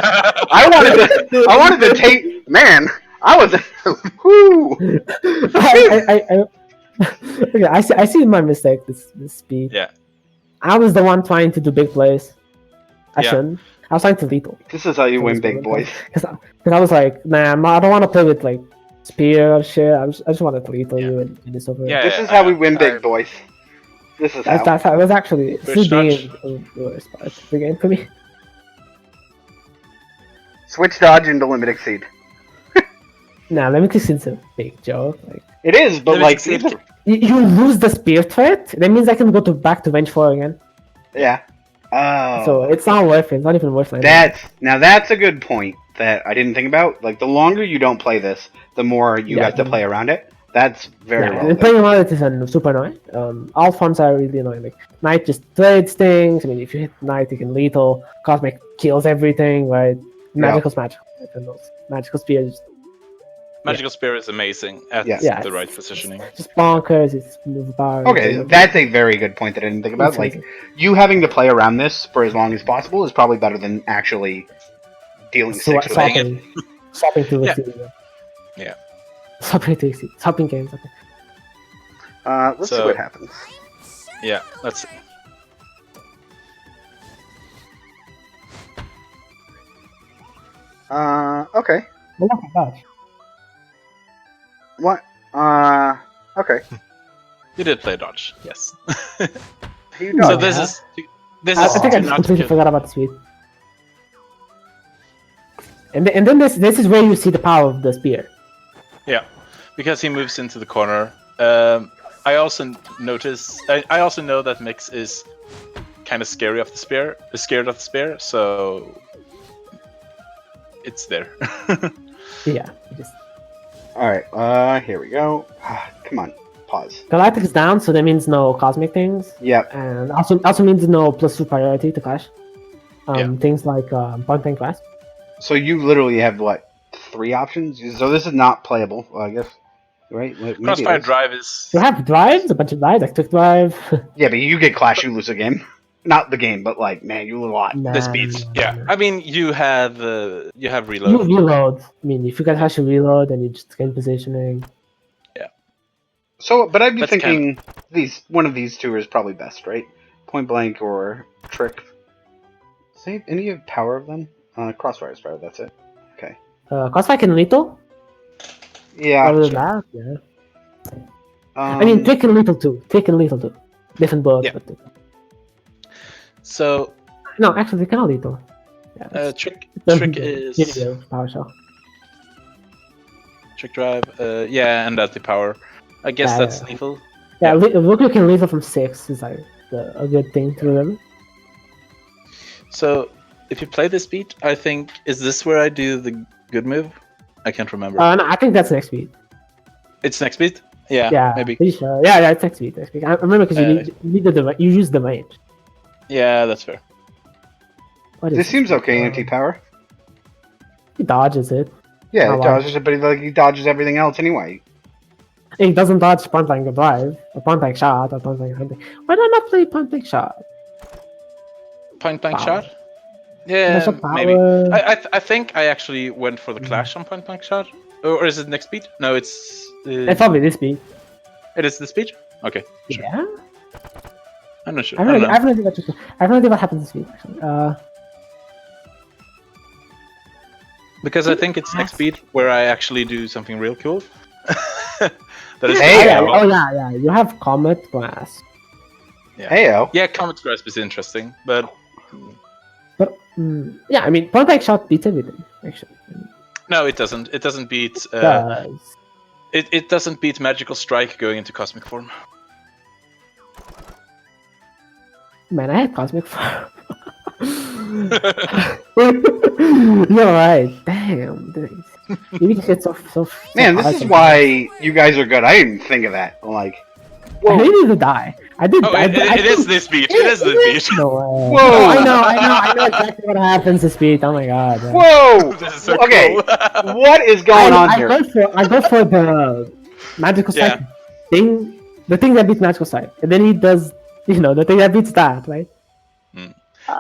I wanted to take. Man, I was. Whoo. Okay, I see my mistake. This speed. Yeah. I was the one trying to do big plays. I Yeah. shouldn't. I was trying to lethal This is how you win big boys. because I was like, nah, I don't want to play with like spear shit. I just wanted to lethal you and this over. Yeah. This is how we win I- big, boys. This is how. That's actually First this being charge. the worst part of the game for me. Switch dodge into limit exceed. Nah, let me just it's a big joke. Like It is, but Limit like, exceed. these are- you lose the spear threat, that means I can go to back to range 4 again. yeah. Oh. So it's not worth it. It's not even worth it. That's a good point that I didn't think about. Like, the longer you don't play this, the more you have to play around it. That's very and relevant. playing around it is super annoying. All fonts are really annoying. Like Knight just trades things. I mean, if you hit Knight, you can lethal. Cosmic kills everything, right? Magical's magical. And those magical spears Magical Spear is amazing at Yeah. the right positioning. just bonkers. It's move bar. Okay, that's a very good point that I didn't think about. Like, you having to play around this for as long as possible is probably better than actually dealing six with it. Swapping to Yeah. receive. Yeah. Swapping to receive. Swapping games. Okay. Let's see So- what happens. Yeah, let's. Okay. Well, not that bad. What? Okay. You did play dodge, yes. You So dodge. this yeah. is this I is think I to just not completely kill- forgot about the speed. And then this is where you see the power of the spear. Yeah, because he moves into the corner. I also notice. I also know that Mix is kind of scared of the spear, so it's there. Yeah. Just Alright, here we go. Come on, pause. Galactic is down, so that means no cosmic things, Yep. and also means no +2 priority to clash. Yeah. Things like point blank clash. So you literally have, what, 3 options? So this is not playable, I guess. Right? Maybe it Crossfire is. drive is. You have drives, a bunch of drives, like quick drive. Yeah, but you get Clash, you lose a game. Not the game, but like, man, you lose a lot. The speed, yeah. I mean, you have reload. You reload. I mean, if you can actually reload, then you just gain positioning. So, but I'd be That's thinking one of these two is probably best, right? Point blank or trick. Say any of power of them? Crossfire is better. That's it. Okay. Crossfire can lethal. Yeah. Other than that, yeah. Um, I mean, trick and lethal too. Trick and lethal too. Different bullets, Yeah. but So no, actually, they cannot lethal. Yeah, that's- trick Here is you go, power shell. trick drive. Yeah, and that's the power. I guess Yeah, that's yeah. lethal. Yeah, Rukyuk can lethal from 6 is like a good thing to remember. So if you play this beat, I think is this where I do the good move? I can't remember. No, I think that's next beat. It's next beat. Yeah, Yeah, maybe. pretty sure. Yeah, it's next beat. Next beat. I remember because you use the range. Yeah, that's fair. What is This seems okay, anti-power. He dodges it. Yeah, Oh, it wow. dodges it, but he dodges everything else anyway. He doesn't dodge point blank drive, or point blank shot, or point blank something. Why do I not play point blank shot? Point blank Power. shot. Yeah, There's a power. maybe. I think I actually went for the clash on point blank shot, or is it next beat? No, it's. It's probably this beat. It is the speech. Okay, sure. Yeah. I'm not sure. I I don't know. have no idea what happens this week. Actually. Because I think it's next beat where I actually do something real cool. That is Hey, yeah, well. yeah. You have Comet Glass. Heyo. Yeah, Comet Grasp is interesting, but But yeah, I mean, point blank shot beats everything. Actually, no, it doesn't. It doesn't beat. does. It doesn't beat Magical Strike going into Cosmic form. Man, I had Cosmic Form. You're right. Damn. You just get so. Man, this is why you guys are good. I didn't think of that. I'm like, I whoa. needed to die. I did. Oh, it is this beat. It is this beat. No way. Whoa. Oh, I know exactly what happens this beat. Oh my god. Yeah. Whoa! This is so Okay, cool. what is going on I here? go for the magical Yeah. strike thing, the thing that beats magical strike, and then he does, the thing that beats that, right?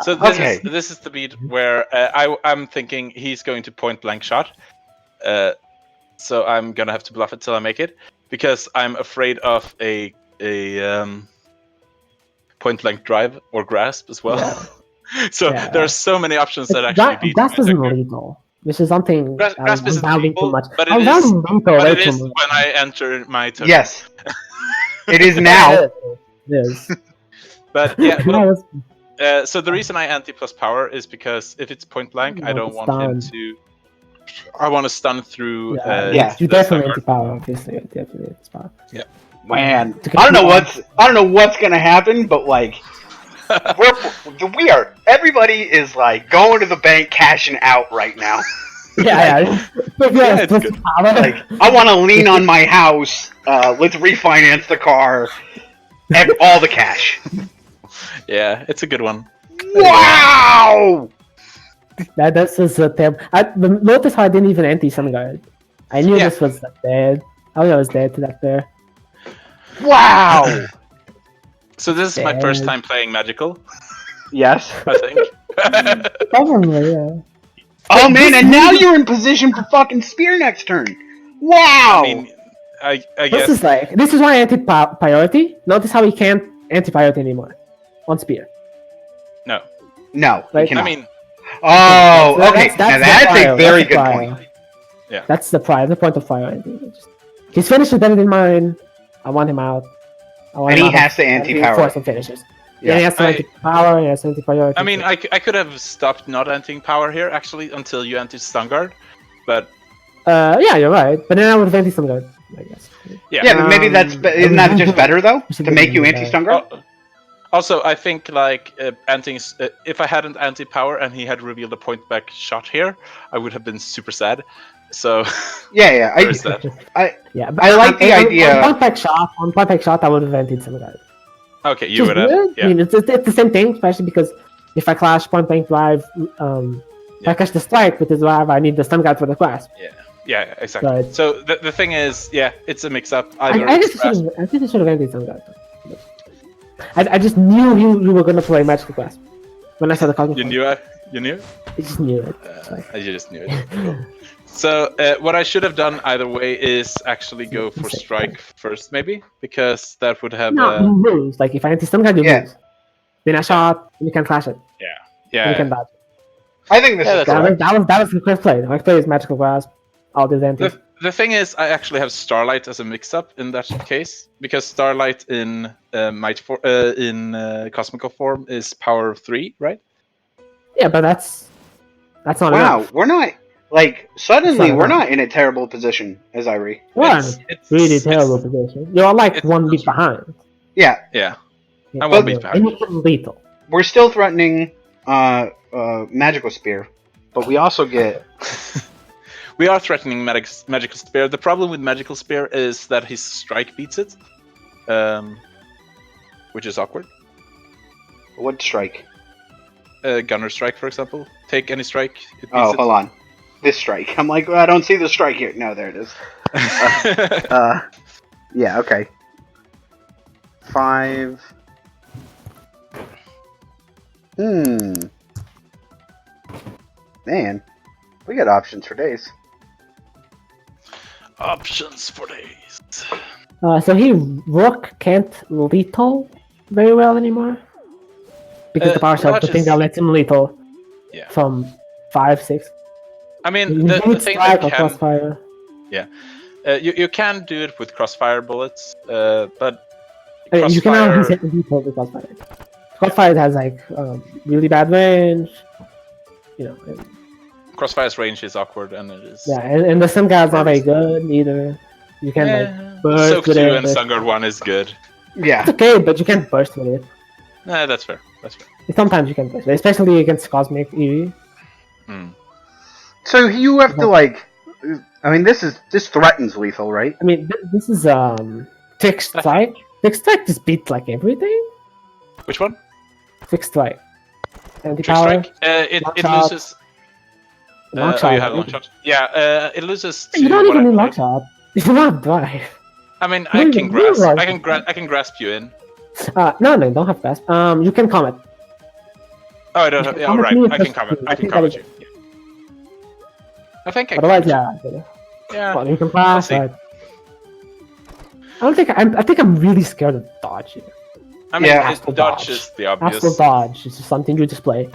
So this Okay. this is the beat where I'm thinking he's going to point blank shot. So I'm gonna have to bluff it till I make it because I'm afraid of a point blank drive or grasp as well. So Yeah. there are so many options that actually beat. Glass my doesn't technique. lethal. which is something Grasp I'm isn't valuing too lethal, much. but it I'm is. valuing lethal But way it too is much. when I enter my turn. Yes, it is now. Yes. But yeah, Yeah, well, that's- so the reason I anti plus power is because if it's point blank, I don't want him stun. to. I want to stun through. Yeah. You the definitely stun anti-power, obviously. Definitely anti-power. Man, To I don't know continue what's gonna happen, but like we are everybody is like going to the bank cashing out right now. Yeah. But Yeah, yeah, it's plus good. power. Like I want to lean on my house. Let's refinance the car. All the cash. Yeah, it's a good one. Wow! That's just a terrible. Notice how I didn't even anti-sun guard. I knew Yeah. this was like, dead. I knew I was dead to that there. Wow! So this is my first Dead. time playing magical, Yes. I think. Probably, yeah. Oh man, and now you're in position for fucking spear next turn. Wow! I mean, I This guess. is why I anti-priority. Notice how he can't anti-priority anymore on spear. No. No, Like, you I cannot. mean, Oh, okay. That's Now the that's prior, a very that's the good prior. point. Yeah. That's the prior, the point of fire. His finish is better than mine. I want him out. And he has to anti-power. Force some finishes. Yeah. Yeah, he has to anti-power, he has to anti-priority. I mean, I could have stopped not anting power here actually until you anti stun guard, but yeah, you're right. But then I would have anti-stun guard, I guess. Yeah, but maybe isn't that just better though to make you anti-stun guard? Also, I think like if I hadn't anti power and he had revealed a point back shot here, I would have been super sad. So Yeah, there's that. Yeah, I like the idea. On point back shot, I would have anti-stun guard. Okay, you would have. Weird. Yeah. I mean, it's the same thing, especially because if I clash point blank drive, if I catch the strike with the drive, I need the stun guard for the clash. Yeah, exactly. Right. So the thing is, yeah, it's a mix up. I Either think I should have ended stun guard. I just knew you were gonna play magical class when I saw the cosmic. you knew it. You knew. I just knew it. I just knew it. Cool. So what I should have done either way is actually go for strike first, maybe, because that would have. No, you lose. Like if I anti-stun guard, you lose. Then I shot, and you can clash it. Yeah. You can dodge. I think this is correct. That was the correct play. The correct play is magical glass. All the anti. The thing is, I actually have Starlight as a mix-up in that case, because Starlight in Cosmical form is power 3, right? Yeah, but that's not Wow, enough. we're not like suddenly It's not we're enough. not in a terrible position as Irie. We're in a really terrible position. You're like one beat behind. Yeah, Yeah, Yeah, I'm one beat behind. And you can lethal. we're still threatening magical spear, but we also get We are threatening Magical Spear. The problem with Magical Spear is that his strike beats it, which is awkward. what strike? Gunner Strike, for example. Take any strike. It beats Oh, it. hold on. This strike. I'm like, I don't see the strike here. No, there it is. Yeah, okay. 5. Man, we got options for days. Options for days. So Rook can't lethal very well anymore because the power shell. The thing that lets him lethal. Yeah. From 5, 6. I mean, You the need thing strike that or can crossfire. you can do it with crossfire bullets, but I mean, you can crossfire. always hit lethal with crossfire. Crossfire has like really bad range. You know. Crossfire's range is awkward, and it is. Yeah, and the stun guard's not very good either. You can like burst Soak with 2 it. and Sunguard 1 is good. Yeah. It's okay, but you can't burst with it. Nah, that's fair. That's fair. Sometimes you can burst, especially against Cosmic Eevee. So you have to like. I mean, this threatens lethal, right? I mean, this is fixed strike. Fixed strike just beats like everything. Which one? Fixed strike. Trick Anti-power. strike. It shot. loses. Long Oh, shot. you have long shot. Yeah. It loses. You to don't what even I need long played. shot. You don't have drive. I mean, You I don't can even need grasp. long I can grasp you in. No, you don't have grasp. You can comment. Oh, I don't have. Yeah, Comment right. me I can first. comment. I I can think comment that you. Yeah. I think I Otherwise, can. yeah. Yeah. Well, you can pass. We'll see. Right. I think I'm really scared of dodge here. I mean, Yeah. dodge is the obvious. Absolute dodge. It's just something you just play.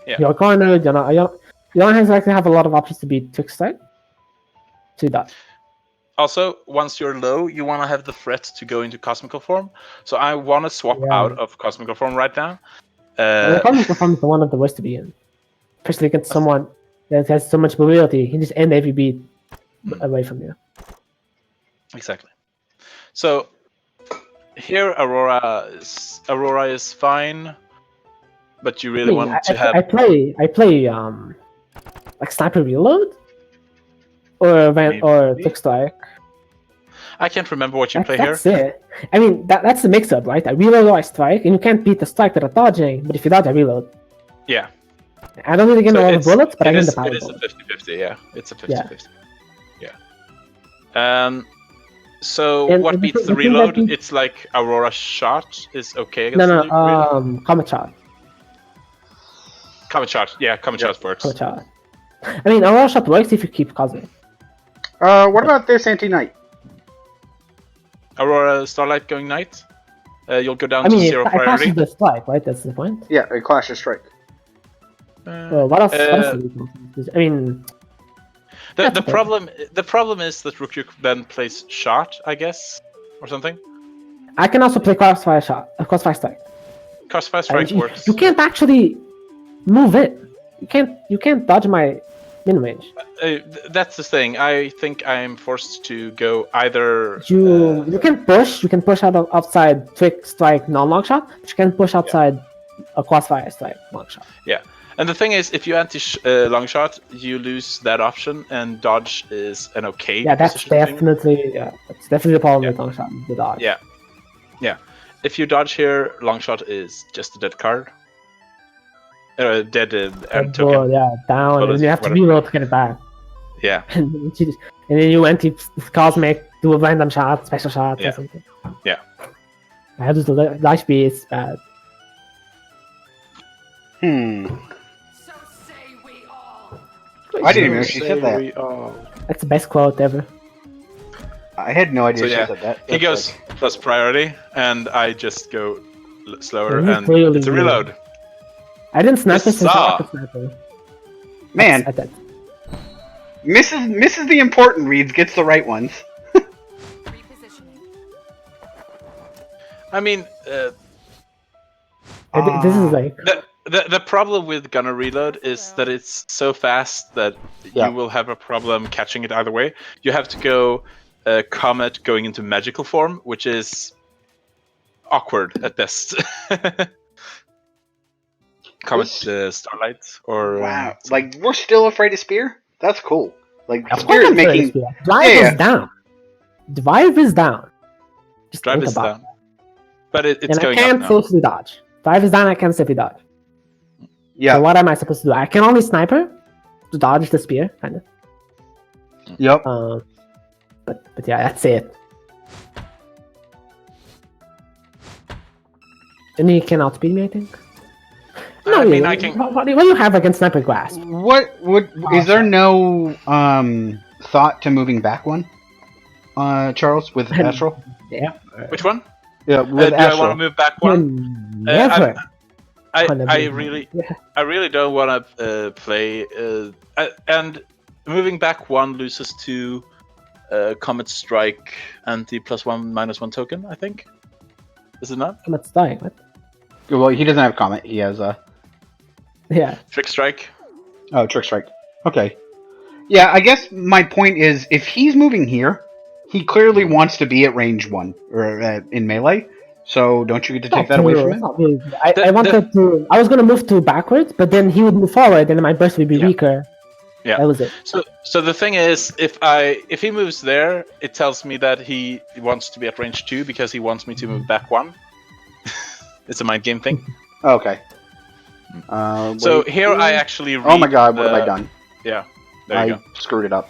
Yeah. You're cornered. You're not. You don't exactly have a lot of options to beat Trick Strike. To that. Also, once you're low, you want to have the threat to go into cosmical form. So I want to swap Yeah. out of cosmical form right now. The Cosmic Form is one of the worst to be in. Especially against someone that has so much mobility. He just end every beat away from you. Exactly. So here Aurora is fine, but you really want to have. I play like Sniper Reload or Trick Strike. I can't remember what you play here. That's it. I mean, that's the mix-up, right? I reload or I strike, and you can't beat the strike that are dodging, but if you dodge, I reload. Yeah. I don't really get a lot of bullets, but I get the power. It is a 50-50, yeah. It's a 50-50. Yeah. So And what beats the reload? It's like Aurora Shot is okay against the reload? Comet Shot. Comet Shot, yeah, Comet Shot works. Comet Shot. I mean, Aurora Shot works if you keep Cosmic. What about this anti-knight? Aurora Starlight going Knight. You'll go down to I 0 mean, it priority. clashes the strike, right? That's the point. Yeah, it clashes strike. Well, what else? I mean, the problem is that Rukyuk then plays Shot, I guess, or something. I can also play Crossfire Shot, Crossfire Strike. Crossfire Strike works. You can't actually move it. You can't dodge my min range. That's the thing. I think I'm forced to go either. You can push. You can push outside Trick Strike non-long shot, but you can push outside a Crossfire Strike long shot. Yeah. And the thing is, if you anti long shot, you lose that option, and dodge is an okay. Yeah, that's definitely the problem with long shot. The dodge. Yeah. If you dodge here, long shot is just a dead card. Dead and token. Yeah, down, and you have to reload to get it back. Yeah. and then you anti Cosmic, do a random shot, special shot, or something. Yeah. I had to do life speed is bad. So say we all. I didn't even know she said that. That's the best quote ever. I had no idea she said that. He goes plus priority, and I just go slower, Yeah, and really it's a reload. I didn't snipe this since I sniper. Man, misses the important reads, gets the right ones. I mean, this is like the problem with Gunner Reload is that it's so fast that you will have a problem catching it either way. You have to go Comet going into magical form, which is awkward at best. Comet Starlight or wow, like we're still afraid of Spear? That's cool. Like Spear is making Drive is down. Drive is down. Just Drive is down. But it's and going I up can't now. safely dodge. Drive is down, I can't safely dodge. Yeah. So what am I supposed to do? I can only sniper to dodge the spear, kind of. Yep. But yeah, that's it. And he can outspeed me, I think. No, I mean, I can. What do you have against Sniper Grasp? Is there no thought to moving back one, Charles, with Astral? Yeah. Which one? Yeah, with do Astral. I want to move back one? Never. I really don't want to play. And moving back one loses to Comet Strike anti +1/-1 token. I think. Is it not? Comet Strike. What? Well, he doesn't have Comet. He has Yeah. Trick Strike. Oh, Trick Strike. Okay. Yeah, I guess my point is, if he's moving here, he clearly wants to be at range 1 or in melee. So don't you get to take that away from him? Really. I wanted to. I was gonna move to backwards, but then he would move forward, and my burst would be weaker. Yeah. That was it. So the thing is, if he moves there, it tells me that he wants to be at range 2 because he wants me to move back 1. It's a mind game thing. Okay. So here I actually read. Oh my god, what have I done? Yeah, there you go. Screwed it up.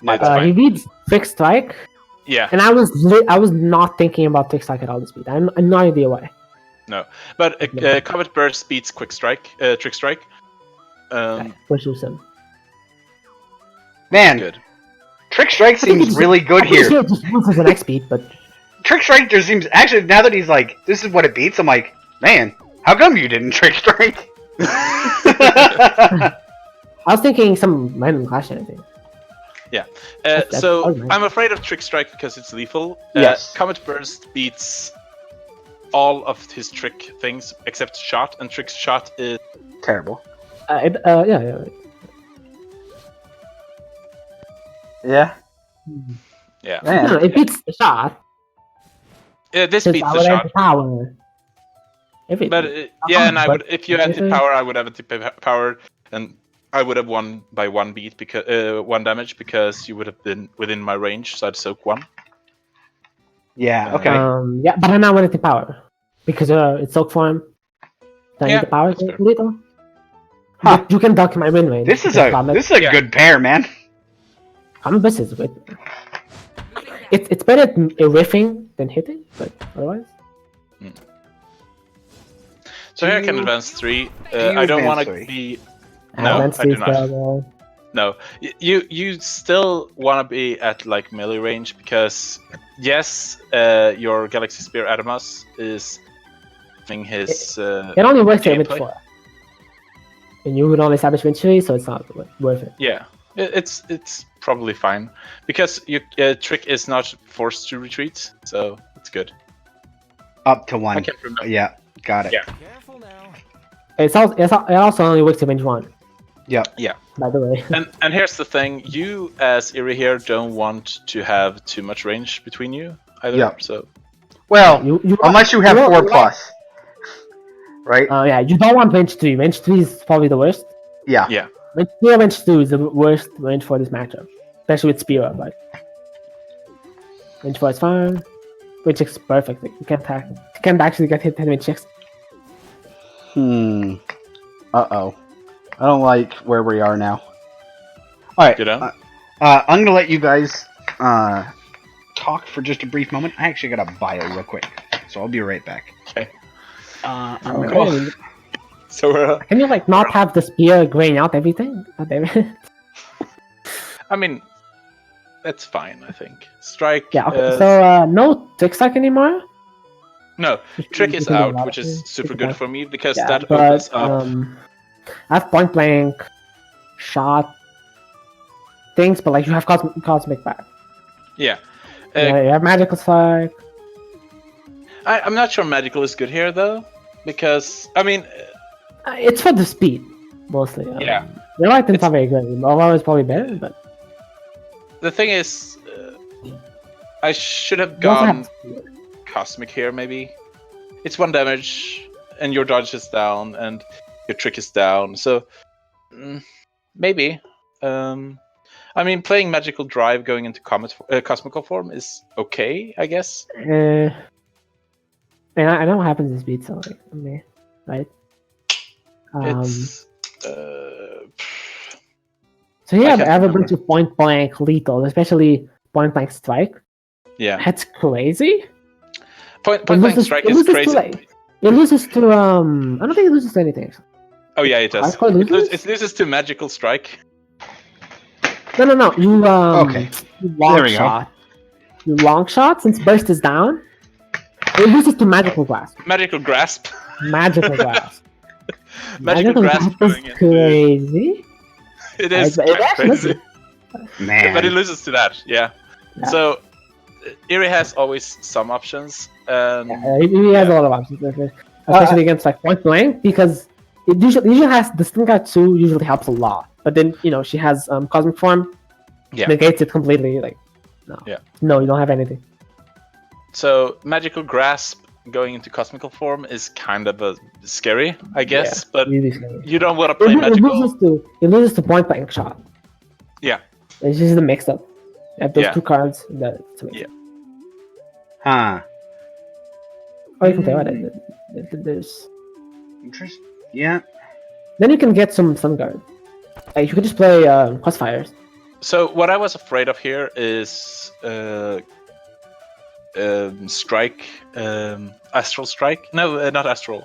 He reads Trick Strike. Yeah. And I was not thinking about Trick Strike at all this speed. I'm no idea why. No, but Comet Burst beats Quick Strike, Trick Strike. Pushes him. Man, good. Trick Strike seems really good here. Just moves the next beat, but Trick Strike just seems actually now that he's like, this is what it beats. I'm like, man, how come you didn't Trick Strike? I was thinking some random clash anything. That's So fine. I'm afraid of Trick Strike because it's lethal. Yes. Comet Burst beats all of his trick things except Shot, and Trick's Shot is Terrible. Yeah. Yeah. yeah. Man. No, it beats the shot. This Since beats I the would Shot. anti-power. Everything. But yeah, and I but would if you had the power, I would have a power, and I would have won by 1 beat because 1 damage because you would have been within my range, so I'd soak 1. Yeah. Okay. Yeah, but I'm not with the power because it's soak form. Do I Yeah, need the power that's to fair. little? Huh. But you can duck my win range. This is because a Yeah. good pair, man. Common Burst is good. It's better at riffing than hitting, but otherwise. So here I can you- advance 3. you I don't want advance to 3? be. No, Advanced I do is not. the- No, you still want to be at like melee range because yes, your Galaxy Spear Adamas is thing his. It only works at gameplay. 4. And you would only establish win 3, so it's not worth it. Yeah, it's probably fine because your trick is not forced to retreat, so it's good. Up to I 1. can't remember. Yeah. Got it. Yeah. Careful now. It also only works at range 1. Yep. Yeah. By the way. And here's the thing: you as Iri here don't want to have too much range between you either. Yeah. So Well, You unless you have you 4 want- plus. Right? Yeah, you don't want range 3. Range 3 is probably the worst. Yeah. yeah, Range 3 or range 2 is the worst range for this matchup. Especially with Spear, like. Range 4 is fine. Range 6 is perfect. Like, you can't actually get hit at range 6. Uh-oh. I don't like where we are now. Alright. you know. I'm gonna let you guys talk for just a brief moment. I actually got a bio real quick, so I'll be right back. Okay. I'm Okay. gonna- So we're. Can you like not have the spear graying out everything? God damn it. I mean, that's fine. I think strike. Yeah, okay. So no trick strike anymore? No, trick is Because of a out, lot which of is things. super Trick good is for me because Yeah, that but opens up. I have point blank, shot, things, but like you have cosmic back. Yeah. You have magical strike. I'm not sure magical is good here though, because I mean, It's for the speed mostly. Yeah. Your lightning's It's- not very good. Overall is probably better, but the thing is, I should have you also gone have speed. cosmic here maybe. It's 1 damage, and your dodge is down, and your trick is down. So maybe. I mean, playing magical drive going into cosmical form is okay, I guess. And I know what happens in speed, so like, I mean, right? It's. So you I have can't ever remember. been to point blank lethal, especially point blank strike. Yeah. That's crazy. Point blank loses- strike it is loses to, crazy. like- It loses to I don't think it loses to anything. Actually. Oh yeah, it does. Hardcore loses? It loses to magical strike. No. You Okay. you long There we go. shot. You long shot since burst is down. It loses to magical grasp. Magical grasp. Magical grasp. Magical grasp is going into. crazy. It is It quite actually crazy. is. Man. But it loses to that, yeah. Yeah. So Iri has always some options. He has a lot of options, especially against like point blank, because it usually has the Stink Out 2 usually helps a lot. But then she has cosmic form, Yeah. negates it completely. Like no, you don't have anything. So magical grasp going into cosmical form is kind of scary, I guess. But Really scary. you don't want to play It magical. loses to point blank shot. Yeah. It's just the mix up. You have those Yeah. 2 cards. That's a mix Yeah. up. Huh. Or you can play with it. There's Interest. Yeah. then you can get some guard. Like you could just play crossfires. So what I was afraid of here is strike, astral strike. No, not astral.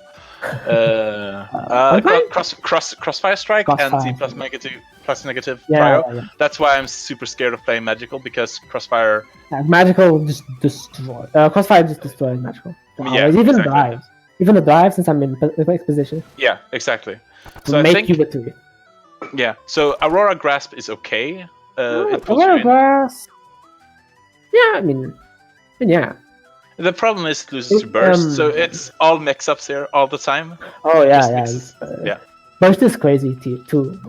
Crossfire strike and Crossfire. T plus negative Yeah, prio. yeah. That's why I'm super scared of playing magical because crossfire. Magical just destroy. Crossfire just destroys magical. Yeah, Always, even exactly. dives. Even the dive, since I'm in the position, Yeah, exactly. to So I make think you get to it. Yeah. So Aurora Grasp is okay. It pulls you Aurora in. Grass. Yeah, I mean, yeah. The problem is it loses to burst, so it's all mix-ups here all the time. Oh yeah, Just yeah. mix- yeah. Burst is crazy too.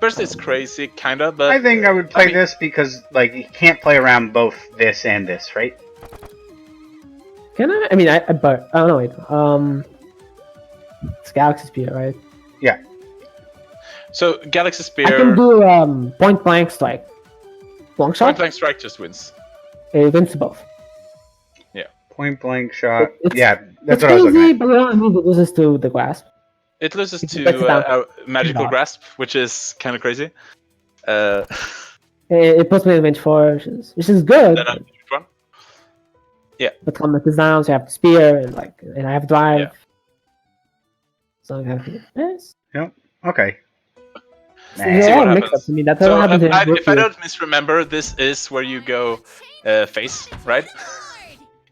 Burst is crazy, kinda, but I think I would play mean- this because like you can't play around both this and this, right? Can I? I mean, but I don't know. Wait. It's Galaxy Spear, right? So Galaxy Spear, I can do point blank strike. Long shot. Point Blank Strike just wins. It wins both. Point blank shot. It's- Yeah, that's It's what I was looking crazy, at. but it only loses to the grasp. It loses It to gets down. Magical Yeah. Grasp, which is kind of crazy. It puts me in range 4, which is good. Then I'm one. But combat is down, so I have the spear and I have drive. Yeah. So I have this. Okay. So Nah. they're See all what mixed happens. up to me. That's So what happens in if I Rukyuk. don't misremember, this is where you go face, right?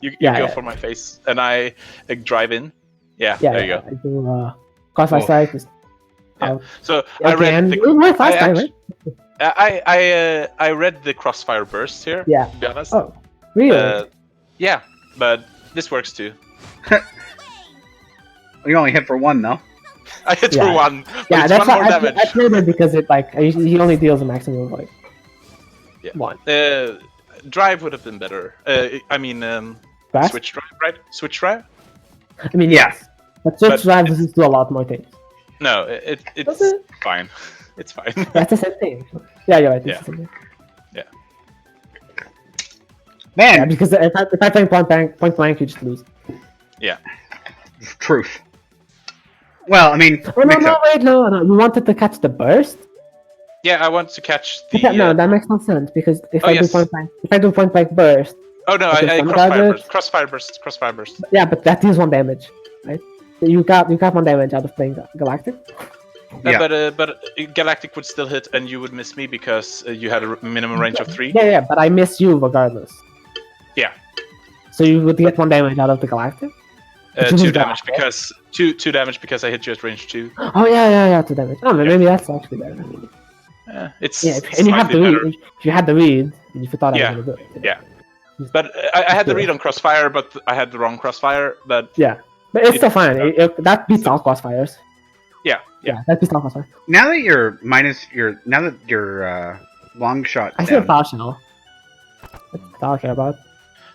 You Yeah, go yeah. for my face, and I drive in. Yeah, Yeah, there you yeah, go. I do crossfire Cool. strike. Just Yeah. out. So I Okay, read and the it worked last time, right? I read the crossfire burst here. Yeah. To be honest. Oh, really? Yeah, but this works too. You only hit for one though. I hit Yeah. for one, but Yeah, it's that's one why more I damage. played it because he only deals a maximum of Yeah. one. Drive would have been better. I mean, Grasp? switch drive, right? Switch drive? I mean, Yeah. yes. But switch But drive doesn't do a lot more things. No, Does it's it? fine. It's fine. That's the same thing. Yeah, you're right. It's Yeah. the same thing. Man, Yeah, because if I play point blank, you just lose. truth. Well, I mean, Oh no, mix no, up. wait, no. You wanted to catch the burst? Yeah, I want to catch the. No, that makes no sense because if Oh, I yes. do point blank burst, Oh no, Okay, I some crossfire targets. burst, crossfire burst. yeah, but that deals 1 damage, right? You got 1 damage out of playing Galactic. Yeah. But Galactic would still hit, and you would miss me because you had a minimum range of 3. Yeah, but I miss you regardless. Yeah. So you would get 1 damage out of the Galactic. But you 2 lose damage that, right? because two damage because I hit you at range 2. Oh yeah, 2 damage. Oh, maybe that's actually better. It's Yeah, and you have slightly the better. read. If you had the read, and if you thought Yeah, I was gonna do it. yeah. But I had the read on crossfire, but I had the wrong crossfire. But Yeah, but it's It- still fine. That beats all crossfires. yeah. Yeah, that beats all crossfires. Now that you're long shot I see a down, power shell. That's all I care about.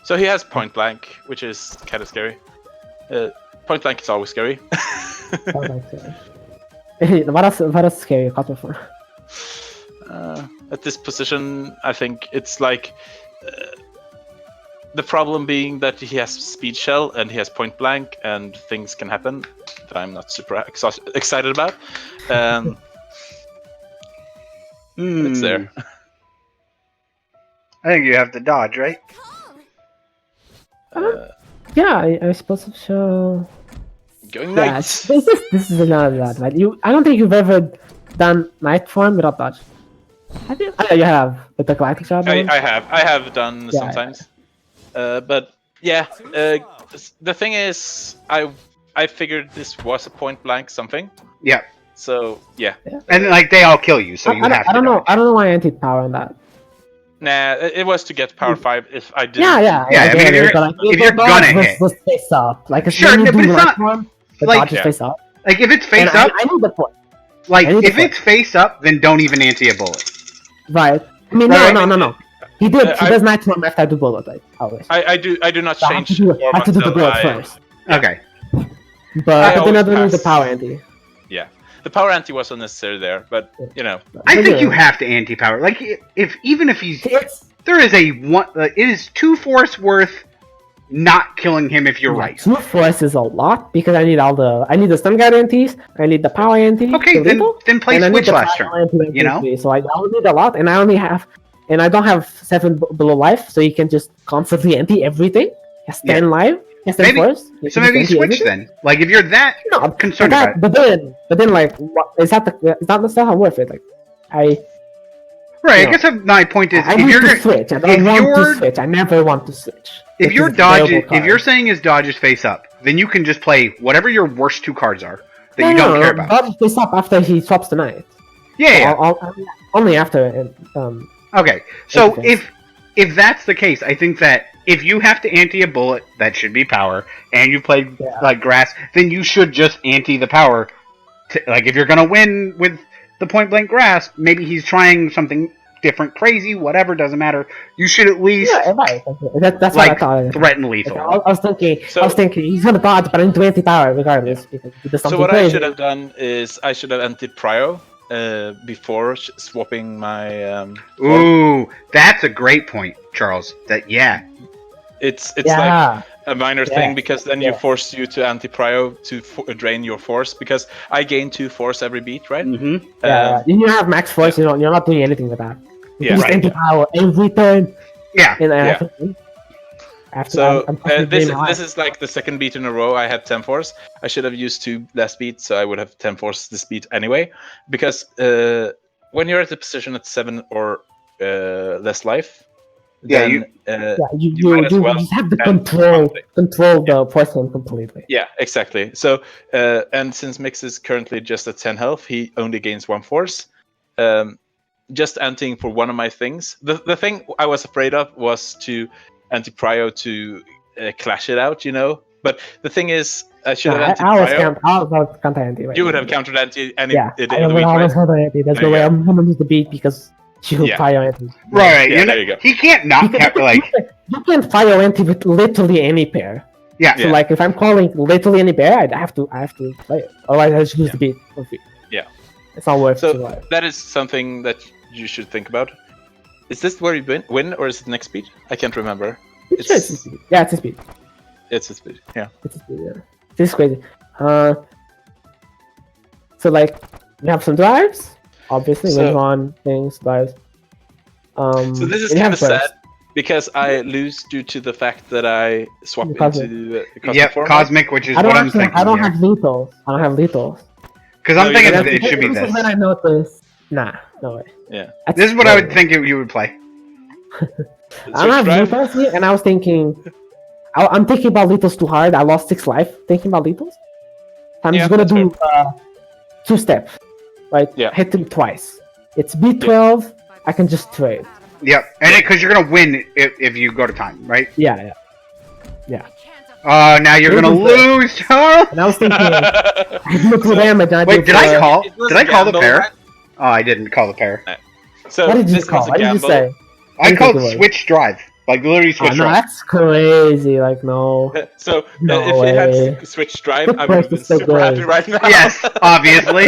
So he has point blank, which is kind of scary. Point blank is always scary. Power blank, yeah. What else scary caught for? At this position, I think it's like the problem being that he has speed shell and he has point blank, and things can happen that I'm not super excited about. It's there. I think you have to dodge, right? Yeah, I suppose so. Going Yeah, knights. this is another that, right? I don't think you've ever done night form without dodge. Have you? Oh, yeah, you have with the Galactic Shard. I have done Yeah. sometimes, but yeah. The thing is, I figured this was a point blank something. Yeah. So yeah. And like they all kill you, so you have to. I don't know. dodge. I don't know why I anti power on that. Nah, it was to get power 5 if I didn't. Yeah. Yeah, I get mean, if it, you're- but, like, if you're dodge gonna was- hit. was face up. Like Sure, when you but do it's night not- form, the like- dodge is Yeah. face up. Like if it's face And up, I know the point. like I need if the it's face up, then don't even anti a bullet. Right. I mean, Right. no. He did. He I- does night form after I do bullet. Like always. I do not So I have change to do, form I have to do the until bullet I- first. Okay. But then I always don't need the pass. power anti. The power anti was unnecessary there, but you know. I But think you yeah. have to anti power. Like even if he's It's there is a one. It is 2 force worth not killing him if you're right. 2 force is a lot because I need the stun guard antis, I need the power anti. Okay, the then lethal, then play and I need switch the last final turn. anti you know? anti, so I only need a lot, and I don't have 7 below life, so you can just constantly anti everything. He has 10 life, he has 10 Maybe- force. you So can just maybe anti switch everything. then. Like if you're that No, concerned but, about it. but then, like, is that that's not how worth it? Like, Right, No. I guess my point is I if need you're to gonna- switch. I if don't want you're- to switch. I never want to switch. if Which your is a dodge terrible if card. you're saying his dodge is face up, then you can just play whatever your worst 2 cards are. that you don't care about. Bob plays up after he swaps the knight. Yeah. Only after. Okay. So Defense. if that's the case, I think that if you have to ante a bullet, that should be power, and you played like grass, then you should just ante the power. Like if you're gonna win with the point blank grass, maybe he's trying something different, crazy, whatever, doesn't matter. You should at least Right. That's like what I thought. threaten lethal. I was thinking he's gonna dodge, but I need to anti-power regardless because he does something So what crazy. I should have done is I should have anti-prio before swapping my. Ooh, that's a great point, Charles. It's Yeah. like a minor thing because then you force you to anti-prio to drain your force because I gain 2 force every beat, right? Mm-hmm. Yeah, you have max force. You're not doing anything with that. You Yeah. just anti-power every turn. Yeah. And Yeah. So I'm this is like the second beat in a row I had 10 force. I should have used 2 less beats, so I would have 10 force this beat anyway. Because when you're at the position at 7 or less life, then you might as well just have the and control the poison completely. Yeah, exactly. So and since Mix is currently just at 10 health, he only gains 1 force. Just anting for one of my things. The thing I was afraid of was to anti-prio to clash it out, But the thing is, I should have anti-prio. I was counter anti. Right? You would have countered anti any Yeah, day I of the week, always right? counter anti. There's no way I'm gonna lose the beat because you prio anti. Right. Yeah, there you go. He can't not you can prio anti with literally any pair. Yeah. So like if I'm calling literally any pair, I have to play it. Otherwise I just lose the beat. Yeah. It's not worth it. So that is something that you should think about. Is this where you win or is it next beat? I can't remember. It's his speed. Yeah, it's his speed. It's his speed. Yeah. It's his speed. Yeah. This is crazy. So like we have some drives, obviously win on things drives. So this is kind of sad because I lose due to the fact that I swap into cosmic form. Cosmic, which is what I'm thinking. I don't have lethals. Because I'm thinking it should be this. When I noticed, no way. Yeah. This is what I would think you would play. I don't have lethals here, and I was thinking, I'm thinking about lethals too hard. I lost 6 life thinking about lethals. I'm just gonna do 2 steps, right? Yeah. Hit him twice. It's B12. I can just trade. Yep, and because you're gonna win if you go to time, right? Yeah. Now you're gonna lose, Charles. And I was thinking, I do 2 damage. Wait, did I call the pair? Right? Oh, I didn't call the pair. So what did you this call? was a What did you gamble. say? I called switch drive, like literally switch No, drive. that's crazy. Like no. So No if it way. had switch drive, That I would have been price is so super good. happy right now. Yes, obviously.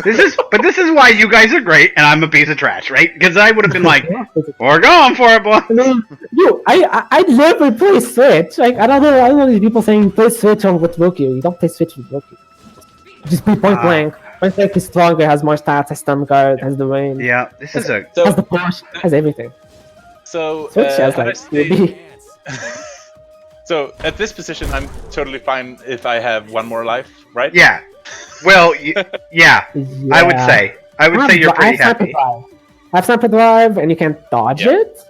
This is why you guys are great, and I'm a piece of trash, right? Because I would have been like, "We're going for it, boy." I mean, I never play Switch. Like I don't know these people saying play Switch on with Rukyuk. You don't play Switch with Rukyuk. Just play point blank. Point blank is stronger, has more stats, has stun guard, has the range, Yeah, this is a. has the push, has everything. So Switch has like honestly, so at this position, I'm totally fine if I have 1 more life, right? Yeah. Well, yeah. I would say. You're pretty happy. I have sniper drive, and you can't dodge it.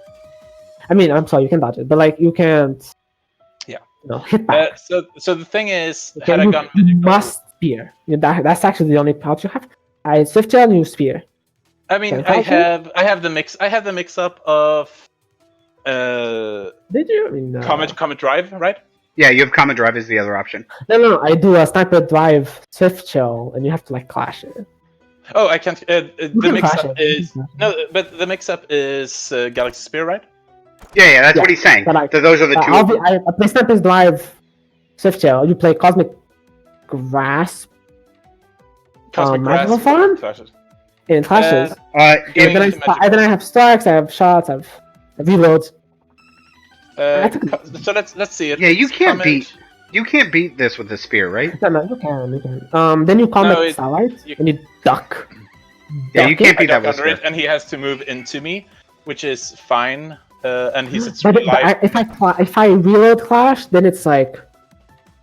I mean, I'm sorry, you can dodge it, but like you can't. Yeah. Hit back. So the thing is, Okay, had I gone you must spear. That's actually the only pouch you have. I swift gel and you spear. I mean, Can I I have the mix. I have the mix up of Did you? I mean, Comet Drive, right? Yeah, you have common drive is the other option. No. I do a sniper drive swift shell, and you have to like clash it. Oh, I can't. The can mix crash up it. is no, but the mix up is Galaxy Spear, right? Yeah, that's what he's saying. But like, So those are the two. I play sniper drive swift shell. You play cosmic grasp. Cosmic Magical Grasp. Farm? Clashes. In clashes. Yeah, And then I have strikes. I have shots. I have reloads. So let's see it. Yeah, you can't Comet- beat this with the spear, right? No, you can. Then you combat Starlight, and you duck. Yeah, you can't I beat that duck with under it, spear. and he has to move into me, which is fine. And he's at But 3 life. if I reload clash, then it's like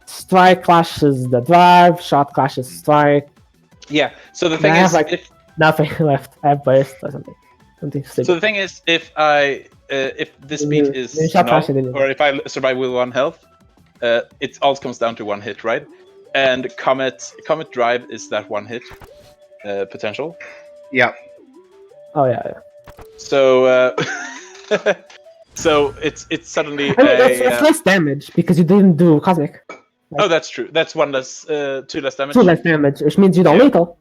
strike clashes the drive, shot clashes strike. Yeah. So the Then thing I is, have, like, if, Nothing left. I have burst or something. Something stupid. so the thing is, if this beat is you shot null, faster than you. or if I survive with 1 health, it all comes down to 1 hit, right? and Comet Drive is that one hit potential. Yeah. Oh yeah. So so it's suddenly I mean, it's less damage because you didn't do cosmic. oh, that's true. That's one less, 2 less damage. 2 less damage, which means you don't Yeah. lethal.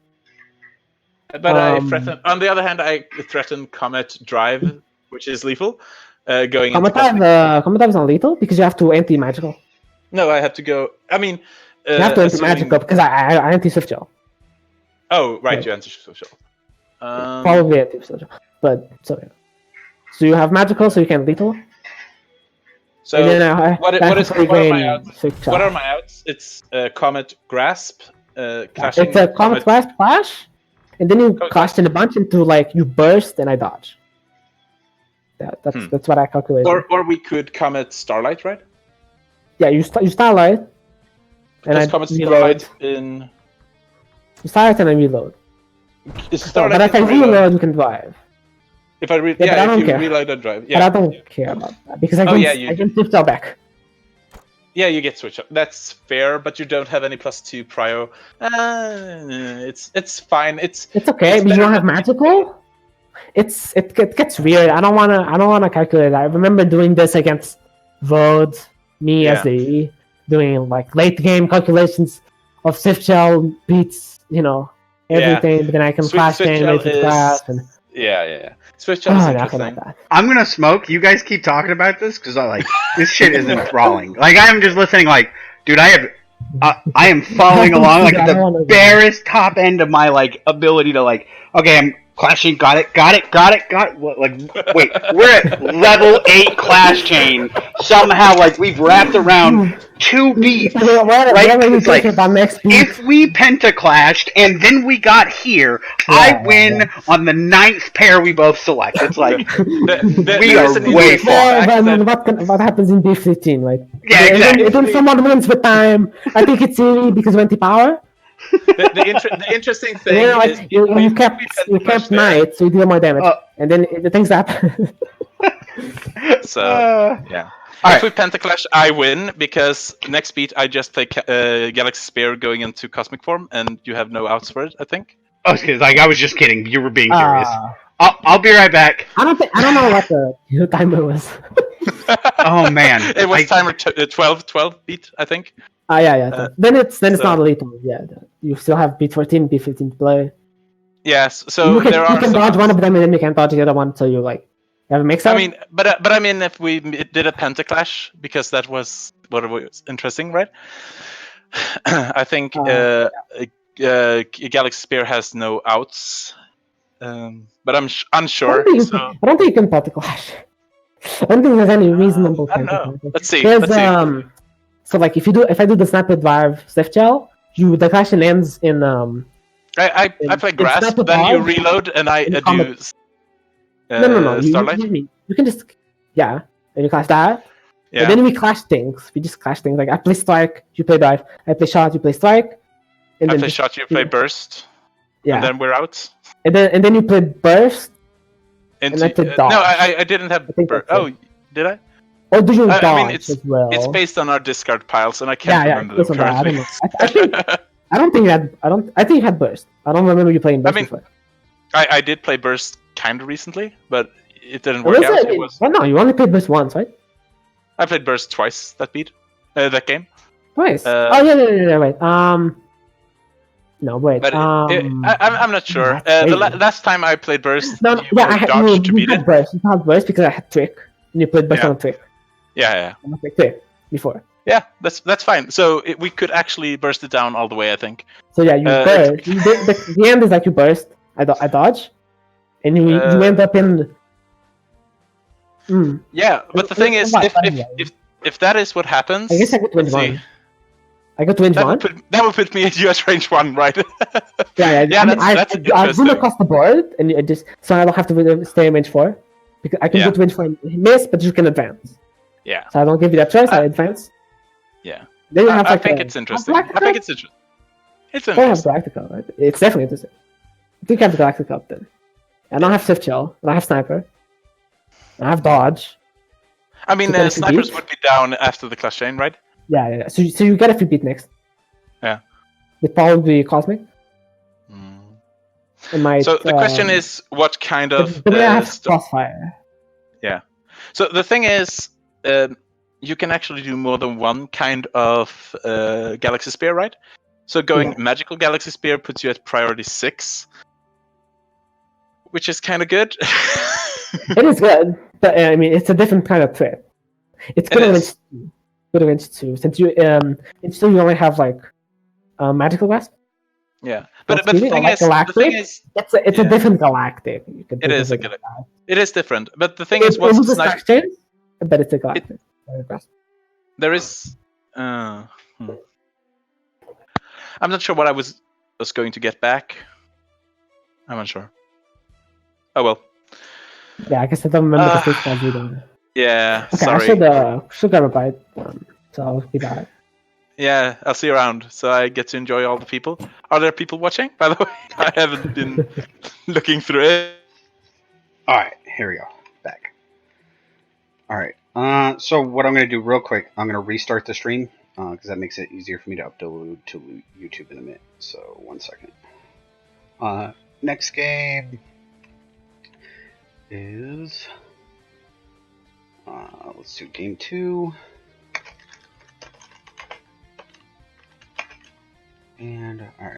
But I threaten. On the other hand, I threaten Comet Drive, which is lethal, going into cosmic. Comet Dive is not lethal because you have to anti-magical. No, I have to go. I mean, You have to assuming- anti-magical because I anti-swift gel. Oh, right, Yeah. you answer social. Probably anti-swift gel. But, so yeah. So you have magical, so you can lethal. So And then what are my outs? Swift gel. What are my outs? It's Comet Grasp, clashing. It's a Comet Blast Flash, and then you clash in a bunch into like you burst and I dodge. Yeah, that's what I calculated. Or we could Comet Starlight, right? Yeah, you Starlight, and Because I Comet reload. Starlight in. You Starlight and I reload. Is But Starlight if I in reload? reload, you can drive. If I Yeah, but I if don't you care. reload and drive, But I yeah, don't care about that because I Oh, can yeah, you I can Swift gel back. yeah, you get switch up. That's fair, but you don't have any +2 prio. It's fine. It's Okay, it's but you better don't have than- magical. It gets weird. I don't wanna calculate. I remember doing this against Vode, me as the doing like late game calculations of Swift Gel beats everything, but then I can flash Swift game Gel into is- class and Yeah. Switch Gel is nothing interesting. like that. I'm gonna smoke. You guys keep talking about this because this shit is enthralling. Like I'm just listening. Like, dude, I am following along like at the barest top end of my like ability to like. Okay, I'm clashing. Got it. What, like, wait, we're at level 8 clash chain. Somehow, like we've wrapped around 2 beats. Right? It's like, about next beat. if we pentaclashed and then we got here, I win on the 9th pair we both select. It's like we are way far. What happens in B15, right? Yeah, exactly. And then someone wins with time. I think it's easy because we anti-power. The interesting And thing then, is like, you kept knight, so you do more damage. And then the things happen. So yeah. All If right. we pentaclash, I win because next beat I just play Galaxy Spear going into cosmic form, and you have no outs for it. I think. Oh, because like I was just kidding. You were being serious. Uh, I'll be right back. I don't know what the timer was. Oh man, It was timer 12 beat, I think. Yeah. Then it's so- not lethal. Yeah, you still have beat 14, beat 15 to play. Yes. So you can, there are. you can some dodge one outs. of them and then you can dodge the other one. So you like have a mix up. I mean, but I mean, if we did a pentaclash, because that was what was interesting, right? I think Galaxy Spear has no outs, but I'm unsure. So I don't think you can pentaclash. I don't think there's any reasonable I don't know. pentaclash. Let's see. There's Let's see. so like if I do the Sniper Drive Swift Gel, the clashing ends in I play it's Grasp, not the then you dodge, reload, and I in do. combat. No. Starlight. You can just and you clash that. Yeah. And then we clash things. We just clash things. Like I play strike, you play dive. I play shot, you play strike. And I then play just- shot, you play burst, Yeah. and then we're out. And then you play burst. Into, I play no, dodge. I didn't have I think burst. that's Oh, did I? Or do you I dodge mean, it's- as well? It's based on our discard piles, and I can't remember it's them on that. I don't currently. know. I don't think you had. I think you had burst. I don't remember you playing burst mean, before. I did play burst kind of recently, but it didn't Or work is out. it? It was Well, no, you only played burst once, right? I played burst twice that game. Twice. Uh, yeah. Wait. No, wait. But I'm not sure. that's The crazy. last time I played burst, No, you yeah, I had dodged to you beat had it. burst. You had burst because I had trick, and you played burst Yeah. on trick. Yeah. And I played trick before. Yeah, that's fine. So we could actually burst it down all the way, I think. So yeah, you burst. The end is like you burst. I dodge, and you end up in. Yeah, but the thing is, if that is what happens, I guess I got let's 21. see. I got 21. That would put me at US range 1, right? Yeah, Yeah, I mean, that's I zoom interesting. across the board, and I just so I don't have to stay in range 4, because I can Yeah. get range 4 and miss, but you can advance. Yeah. So I don't give you that choice. I advance. Yeah. Then you have I like think a- it's interesting. Galactic I think Cup? it's interesting. It's I don't have interesting. Galactic Cup, right? It's definitely interesting. I think I have the Galactic Cup then. I don't have Swift Shell, and I have Sniper. And I have Dodge. I mean, So can you snipers beat? would be down after the clash chain, right? Yeah. So you get a free beat next. Yeah. It probably be cosmic. Mm. It might. So the question is, what kind of the way I have crossfire. Yeah. So the thing is, you can actually do more than one kind of galaxy spear, right? So going magical galaxy spear puts you at priority 6, which is kind of good. It is good, but I mean, it's a different kind of threat. It's good against 2. Good against 2, since you it's still you only have like magical grasp. Yeah, but the thing like is, galactic, it's a different galactic. You can it think is of a it. good. It is different, but the thing It is, what's loses nice? touch chains, but it's a galactic grasp. There is. I'm not sure what I was going to get back. I'm not sure. Oh well. Yeah, I guess I don't remember the stage cards either. Yeah, Okay, sorry. I should grab a bite. So I'll be back. Yeah, I'll see you around. So I get to enjoy all the people. Are there people watching? By the way, I haven't been looking through it. All right, here we go. Back. All right. So what I'm going to do real quick, I'm going to restart the stream because that makes it easier for me to upload to YouTube in a minute. So 1 second. Next game is let's do game 2. And all right.